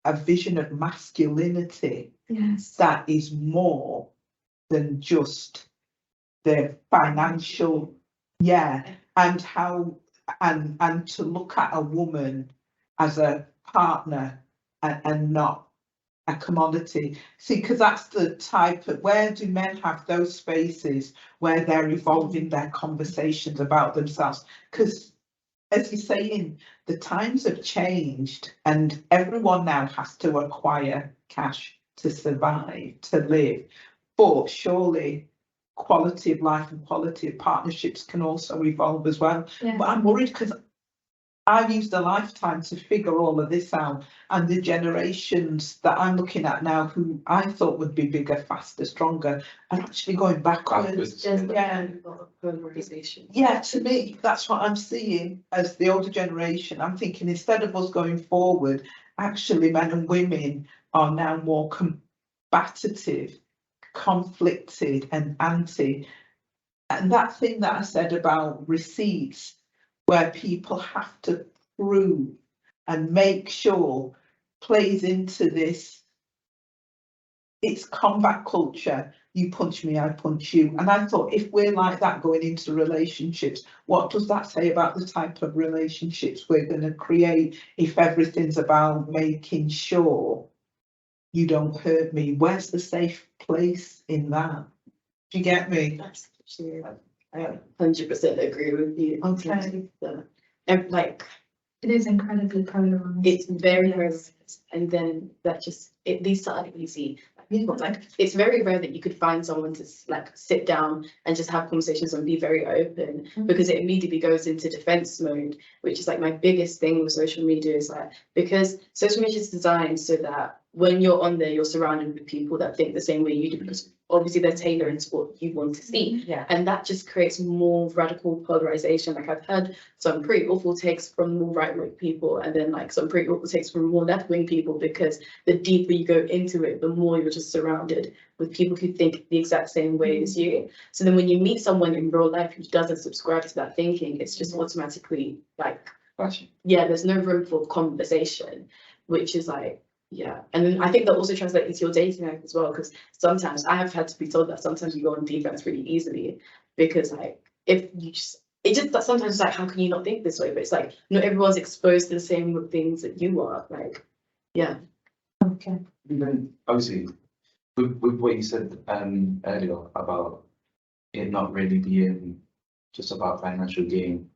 [SPEAKER 6] a vision of masculinity that is more than just the financial, and how and to look at a woman as a partner and not a commodity. See, because that's the type of, where do men have those spaces where they're evolving their conversations about themselves? Because as you're saying, the times have changed and everyone now has to acquire cash to survive, to live. But surely quality of life and quality of partnerships can also evolve as well.
[SPEAKER 8] Yeah.
[SPEAKER 6] But I'm worried because I've used a lifetime to figure all of this out, and the generations that I'm looking at now, who I thought would be bigger, faster, stronger, are actually going backwards.
[SPEAKER 5] There's
[SPEAKER 6] Yeah.
[SPEAKER 5] a lot of polarization.
[SPEAKER 6] Yeah, to me, that's what I'm seeing as the older generation. I'm thinking instead of us going forward, actually men and women are now more combative, conflicted and anti. And that thing that I said about receipts, where people have to prove and make sure, plays into this. It's combat culture. You punch me, I punch you. And I thought, if we're like that going into relationships, what does that say about the type of relationships we're going to create if everything's about making sure you don't hurt me? Where's the safe place in that? Do you get me?
[SPEAKER 5] That's actually, I 100% agree with you.
[SPEAKER 6] Okay.
[SPEAKER 5] And like,
[SPEAKER 8] It is incredibly polarized.
[SPEAKER 5] it's very polarized, and then that just it leads to uneasy. Like it's very rare that you could find someone to like sit down and just have conversations and be very open, because it immediately goes into defense mode, which is like my biggest thing with social media is like, because social media is designed so that when you're on there, you're surrounded with people that think the same way you do, because obviously they're tailoring to what you want to see.
[SPEAKER 6] Yeah.
[SPEAKER 5] And that just creates more radical polarization. Like I've heard some pretty awful takes from more right-wing people, and then like some pretty awful takes from more left-wing people, because the deeper you go into it, the more you're just surrounded with people who think the exact same way as you. So then when you meet someone in real life who doesn't subscribe to that thinking, it's just automatically like, yeah, there's no room for conversation, which is like, yeah. And then I think that also translates into your dating life as well, because sometimes I have had to be told that sometimes you go on defense really easily, because like if you just it just that sometimes it's like, how can you not think this way? But it's like not everyone's exposed to the same things that you are. Like, yeah.
[SPEAKER 6] Okay.
[SPEAKER 7] Then obviously, with what you said earlier about it not really being just about financial gain,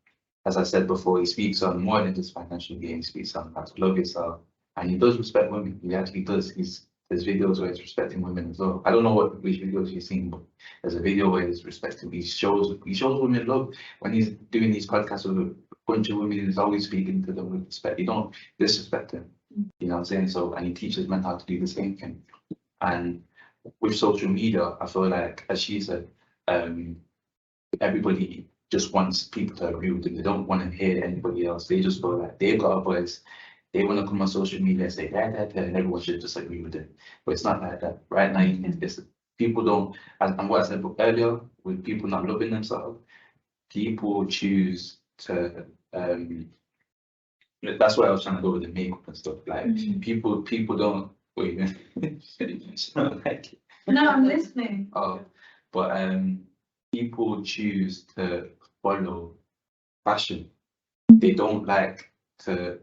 [SPEAKER 7] as I said before, he speaks on more than just financial gain. He speaks on how to love yourself, and he does respect women. He actually does. There's videos where he's respecting women as well. I don't know which videos you've seen, but there's a video where he's respecting. He shows women love when he's doing these podcasts with a bunch of women. He's always speaking to them with respect. You don't disrespect them. You know what I'm saying? So, and he teaches men how to do the same thing. And with social media, I feel like, as she said, everybody just wants people to agree with them. They don't want to hear anybody else. They just feel like they've got a voice. They want to come on social media and say that, and everyone should just agree with it. But it's not like that. Right now, it's, people don't, and what I said earlier, with people not loving themselves, people choose to, that's why I was trying to go with the makeup and stuff. Like, people don't, wait, like,
[SPEAKER 8] No, I'm listening.
[SPEAKER 7] But people choose to follow fashion. They don't like to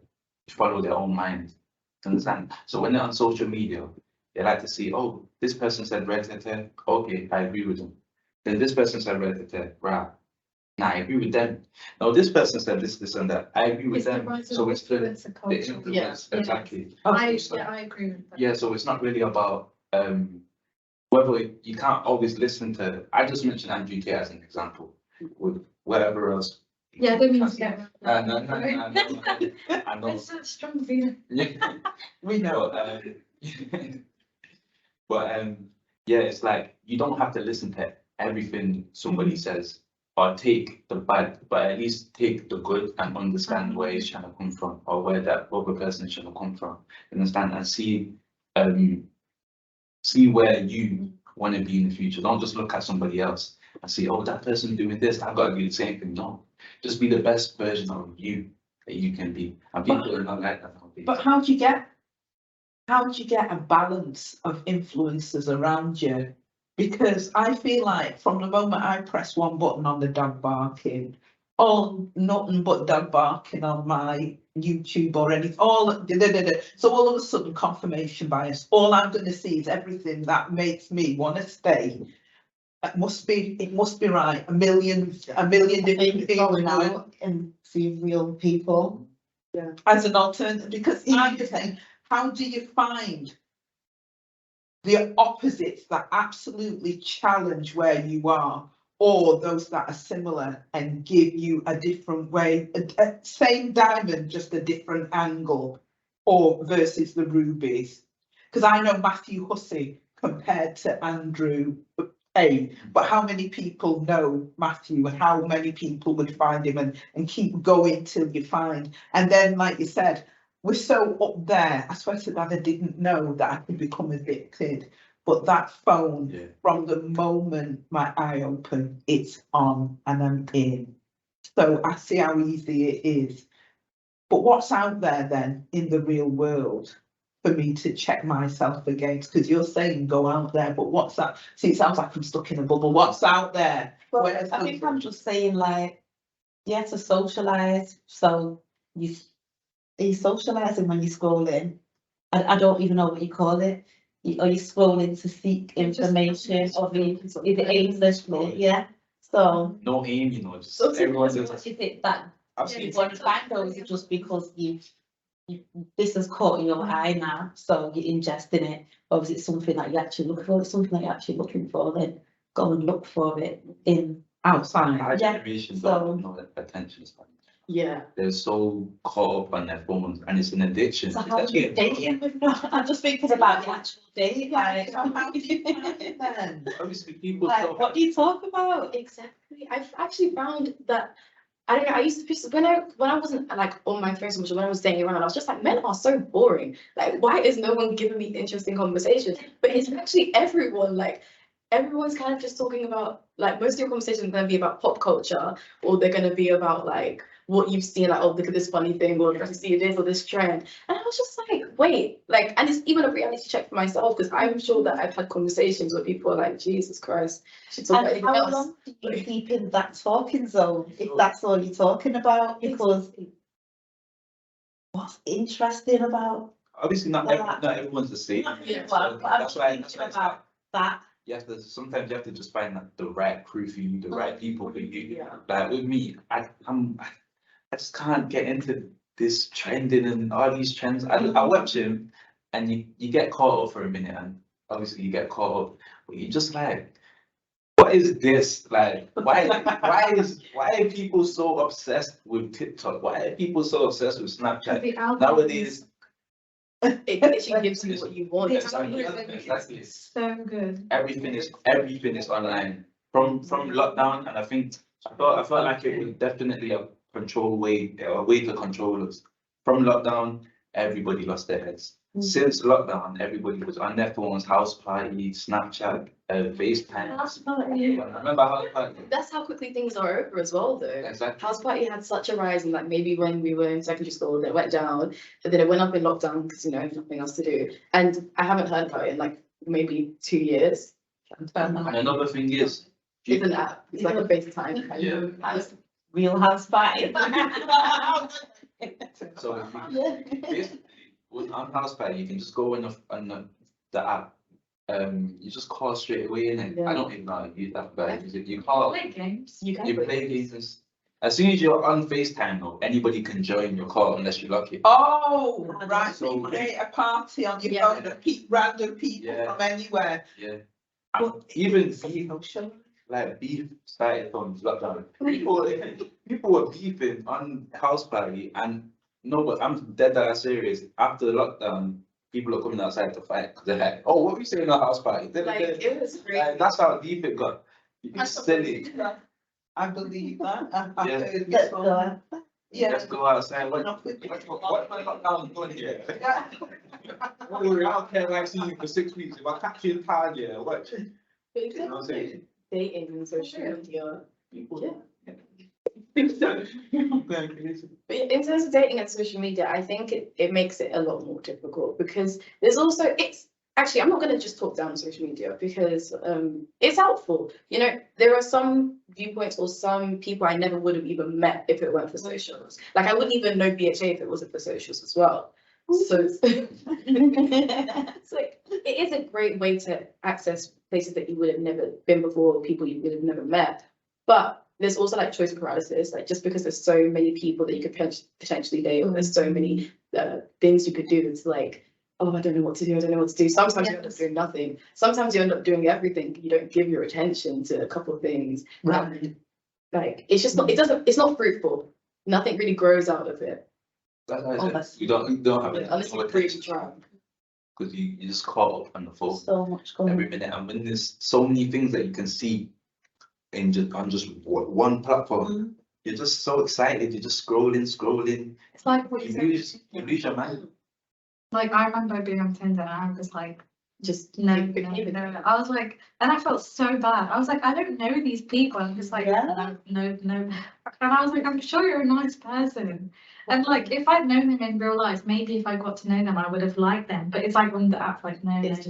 [SPEAKER 7] follow their own mind. Understand? So when they're on social media, they like to see, oh, this person said red hair, okay, I agree with them. Then this person said red hair, right? Nah, I agree with them. Now this person said this, and that. I agree with them. So it's the influence,
[SPEAKER 5] Yeah.
[SPEAKER 7] exactly.
[SPEAKER 8] I agree with that.
[SPEAKER 7] Yeah, so it's not really about whether you can't always listen to. I just mentioned Andrew Tate as an example, with whatever else.
[SPEAKER 8] Yeah, I don't mean to get.
[SPEAKER 7] No. I know.
[SPEAKER 8] It's such strong feeling.
[SPEAKER 6] We know.
[SPEAKER 7] But yeah, it's like you don't have to listen to everything somebody says, or take the bad, but at least take the good and understand where he's trying to come from, or where that other person is trying to come from. Understand and see where you want to be in the future. Don't just look at somebody else and say, oh, that person's doing this, I've got to do the same thing. No, just be the best version of you that you can be. And people are not like that nowadays.
[SPEAKER 6] But how do you get a balance of influences around you? Because I feel like from the moment I press one button on the dog barking, nothing but dog barking on my YouTube or anything, so all of a sudden confirmation bias. All I'm going to see is everything that makes me want to stay It must be right. A million different things
[SPEAKER 1] Going out and see real people.
[SPEAKER 6] as an alternative, because I think, how do you find the opposites that absolutely challenge where you are, or those that are similar and give you a different way, same diamond, just a different angle, or versus the rubies? Because I know Matthew Hussey compared to Andrew A, but how many people know Matthew, and how many people would find him and keep going till you find? And then, like you said, we're so up there. I swear to God, I didn't know that I could become addicted. But that phone, from the moment my eye open, it's on and I'm in. So I see how easy it is. But what's out there then in the real world for me to check myself against? Because you're saying go out there, but what's that? See, it sounds like I'm stuck in a bubble. What's out there?
[SPEAKER 1] Well, I think I'm just saying, like, yeah, to socialise. So are you socialising when you're scrolling? I don't even know what you call it. Are you scrolling to seek information, or is it aimlessly? Yeah. So
[SPEAKER 7] No aim, you know, just everyone's
[SPEAKER 1] is it that
[SPEAKER 7] I've
[SPEAKER 1] you
[SPEAKER 7] seen
[SPEAKER 1] want to find, or is it just because you this has caught your eye now, so you're ingesting it, or is it something that you actually look for? It's something that you're actually looking for, then go and look for it in outside.
[SPEAKER 7] our
[SPEAKER 1] Yeah.
[SPEAKER 7] generation
[SPEAKER 1] So
[SPEAKER 7] don't know that attention span.
[SPEAKER 1] yeah.
[SPEAKER 7] They're so caught up on their phones, and it's an addiction.
[SPEAKER 1] So
[SPEAKER 7] It's
[SPEAKER 1] how are you
[SPEAKER 7] actually
[SPEAKER 1] dating with I'm just thinking about the actual date. Like,
[SPEAKER 6] how do you find it then?
[SPEAKER 7] obviously people
[SPEAKER 1] like,
[SPEAKER 7] don't
[SPEAKER 1] what do you talk about?
[SPEAKER 5] Exactly. I've actually found that I don't know. I used to be when I wasn't like on my phone so much. When I was dating around, I was just like, men are so boring. Like, why is no one giving me interesting conversations? But it's actually everyone. Like, everyone's kind of just talking about, like, most of your conversations are going to be about pop culture, or they're going to be about like what you've seen, like, oh, look at this funny thing, or you see this or this trend. And I was just like, wait, like, and it's even a reality check for myself, because I'm sure that I've had conversations where people are like, Jesus Christ, she talk about
[SPEAKER 1] And
[SPEAKER 5] anything
[SPEAKER 1] how
[SPEAKER 5] else.
[SPEAKER 1] long do you keep in that talking zone if that's all you're talking about? Because what's interesting about
[SPEAKER 7] obviously not everyone's the same.
[SPEAKER 1] Yeah,
[SPEAKER 7] So
[SPEAKER 1] but I'm
[SPEAKER 7] that's why
[SPEAKER 1] thinking about that.
[SPEAKER 7] sometimes you have to just find like, the right crew for you, the right people for you.
[SPEAKER 1] Yeah.
[SPEAKER 7] Like with me, I just can't get into this trending and all these trends. I watch him, and you get caught up for a minute, and obviously you get caught up, but you just like, what is this? Like, why are people so obsessed with TikTok? Why are people so obsessed with Snapchat?
[SPEAKER 8] The algorithm
[SPEAKER 7] Nowadays,
[SPEAKER 5] It literally gives you what you want.
[SPEAKER 7] exactly.
[SPEAKER 8] so good.
[SPEAKER 7] Everything is online from lockdown, and I think I felt like it was definitely a way to control us. From lockdown, everybody lost their heads. Since lockdown, everybody was on their phones, house party, Snapchat, FaceTime.
[SPEAKER 5] House party.
[SPEAKER 7] Remember house party?
[SPEAKER 5] That's how quickly things are over as well, though.
[SPEAKER 7] Exactly.
[SPEAKER 5] House party had such a rise, and like maybe when we were in secondary school, it went down, but then it went up in lockdown because nothing else to do. And I haven't heard about it in like maybe 2 years.
[SPEAKER 7] And another thing is,
[SPEAKER 5] It's an app. It's like a FaceTime.
[SPEAKER 7] Yeah.
[SPEAKER 1] Real house party.
[SPEAKER 7] so basically, on house party, you can just go on the app. You just call straight away, innit?
[SPEAKER 5] Yeah.
[SPEAKER 7] I don't even know how to use that, but you call,
[SPEAKER 8] Play games.
[SPEAKER 5] You can
[SPEAKER 7] you play games. As soon as you're on FaceTime, though, anybody can join your call unless you lock it.
[SPEAKER 6] Oh, right, so
[SPEAKER 7] So-
[SPEAKER 6] you create a party on your
[SPEAKER 5] Yeah.
[SPEAKER 6] phone and random people
[SPEAKER 7] Yeah.
[SPEAKER 6] from anywhere.
[SPEAKER 7] Yeah.
[SPEAKER 6] But
[SPEAKER 7] Even
[SPEAKER 6] social.
[SPEAKER 7] like beef started from lockdown. People were beefing on house party, and no, but I'm dead ass serious. After the lockdown, people are coming outside to fight because they're like, "Oh, what are we saying on house party?"
[SPEAKER 5] Like, it was crazy.
[SPEAKER 7] Like, that's how deep it got. It's silly.
[SPEAKER 6] I believe that. I've
[SPEAKER 7] Yeah.
[SPEAKER 6] heard
[SPEAKER 1] Let's
[SPEAKER 6] this one.
[SPEAKER 1] go.
[SPEAKER 6] Yeah.
[SPEAKER 7] Let's go outside. What
[SPEAKER 6] Enough with-
[SPEAKER 7] my lockdown doing here?
[SPEAKER 6] Yeah.
[SPEAKER 7] Don't worry, I don't care. I've seen you for 6 weeks. If I catch you in town, yeah, what?
[SPEAKER 5] But in
[SPEAKER 7] You know
[SPEAKER 5] terms
[SPEAKER 7] what I'm
[SPEAKER 5] of
[SPEAKER 7] saying?
[SPEAKER 5] dating and social media,
[SPEAKER 7] People.
[SPEAKER 5] Yeah.
[SPEAKER 7] Going crazy.
[SPEAKER 5] but in terms of dating and social media, I think it makes it a lot more difficult, because there's also, actually, I'm not going to just talk down social media, because it's helpful. There are some viewpoints or some people I never would have even met if it weren't for socials. Like, I wouldn't even know BHA if it wasn't for socials as well. So it's like, it is a great way to access places that you would have never been before, people you would have never met. But there's also like choice paralysis, like just because there's so many people that you could potentially date, or there's so many things you could do, it's like, oh, I don't know what to do, I don't know what to do. Sometimes you end up doing nothing. Sometimes you end up doing everything. You don't give your attention to a couple of things.
[SPEAKER 6] Right.
[SPEAKER 5] Like it's just not, it's not fruitful. Nothing really grows out of it.
[SPEAKER 7] That's why I said,
[SPEAKER 6] Unless-
[SPEAKER 7] you don't have
[SPEAKER 5] Unless you really try.
[SPEAKER 7] because you just caught up on the phone
[SPEAKER 6] So much going
[SPEAKER 7] every minute, and when there's so many things that you can see in just on just one platform, you're just so excited. You're just scrolling.
[SPEAKER 8] It's like what
[SPEAKER 7] You
[SPEAKER 8] you
[SPEAKER 7] lose your mind.
[SPEAKER 8] Like I remember being on Tinder and I was like,
[SPEAKER 5] Just
[SPEAKER 8] no. I was like, and I felt so bad. I was like, I don't know these people. I'm just like,
[SPEAKER 6] Yeah.
[SPEAKER 8] no. And I was like, I'm sure you're a nice person. And like, if I'd known them in real life, maybe if I got to know them, I would have liked them. But it's like on the app, like, no.
[SPEAKER 1] It's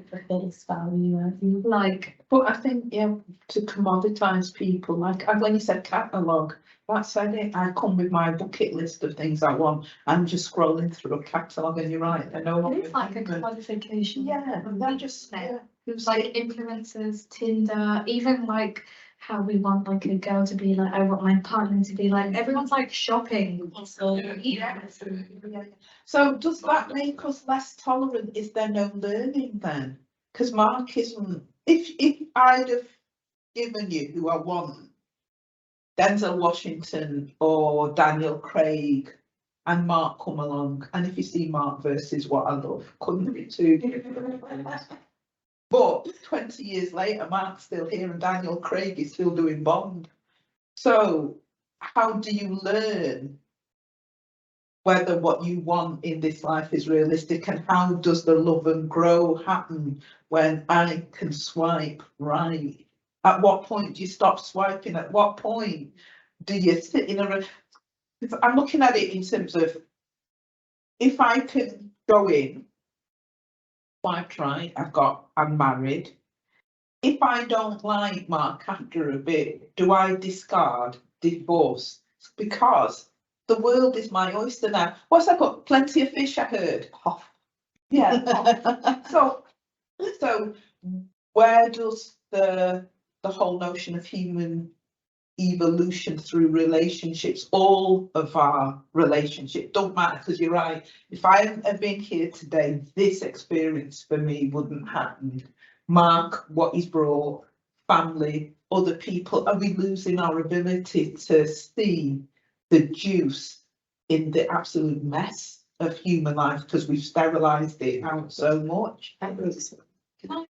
[SPEAKER 1] for face value, I think.
[SPEAKER 8] Like,
[SPEAKER 6] But I think, yeah, to commoditise people, like when you said catalogue, that said it. I come with my bucket list of things I want. I'm just scrolling through a catalogue, and you're right. I know.
[SPEAKER 8] it is like a qualification.
[SPEAKER 6] Yeah,
[SPEAKER 8] of
[SPEAKER 6] they're
[SPEAKER 8] the
[SPEAKER 6] just
[SPEAKER 8] internet.
[SPEAKER 6] it was
[SPEAKER 8] Like influencers, Tinder, even like how we want like a girl to be like, I want my partner to be like, everyone's like shopping. So yeah.
[SPEAKER 6] So does that make us less tolerant? Is there no learning then? Because Mark isn't. If I'd have given you who I want, Denzel Washington or Daniel Craig, and Mark come along, and if you see Mark versus What I Love, couldn't be too different. But 20 years later, Mark's still here and Daniel Craig is still doing Bond. So how do you learn whether what you want in this life is realistic, and how does the love and grow happen when I can swipe right? At what point do you stop swiping? At what point do you sit in a... I'm looking at it in terms of, if I can go in, swipe right, I'm married. If I don't like Mark after a bit, do I discard, divorce? Because the world is my oyster now. What's that got? Plenty of fish, I heard. Off. Yeah. So where does the whole notion of human evolution through relationships, all of our relationships, don't matter, because you're right. If I hadn't have been here today, this experience for me wouldn't happen. Mark, what he's brought, family, other people, are we losing our ability to see the juice in the absolute mess of human life because we've sterilised it out so much?
[SPEAKER 8] Can I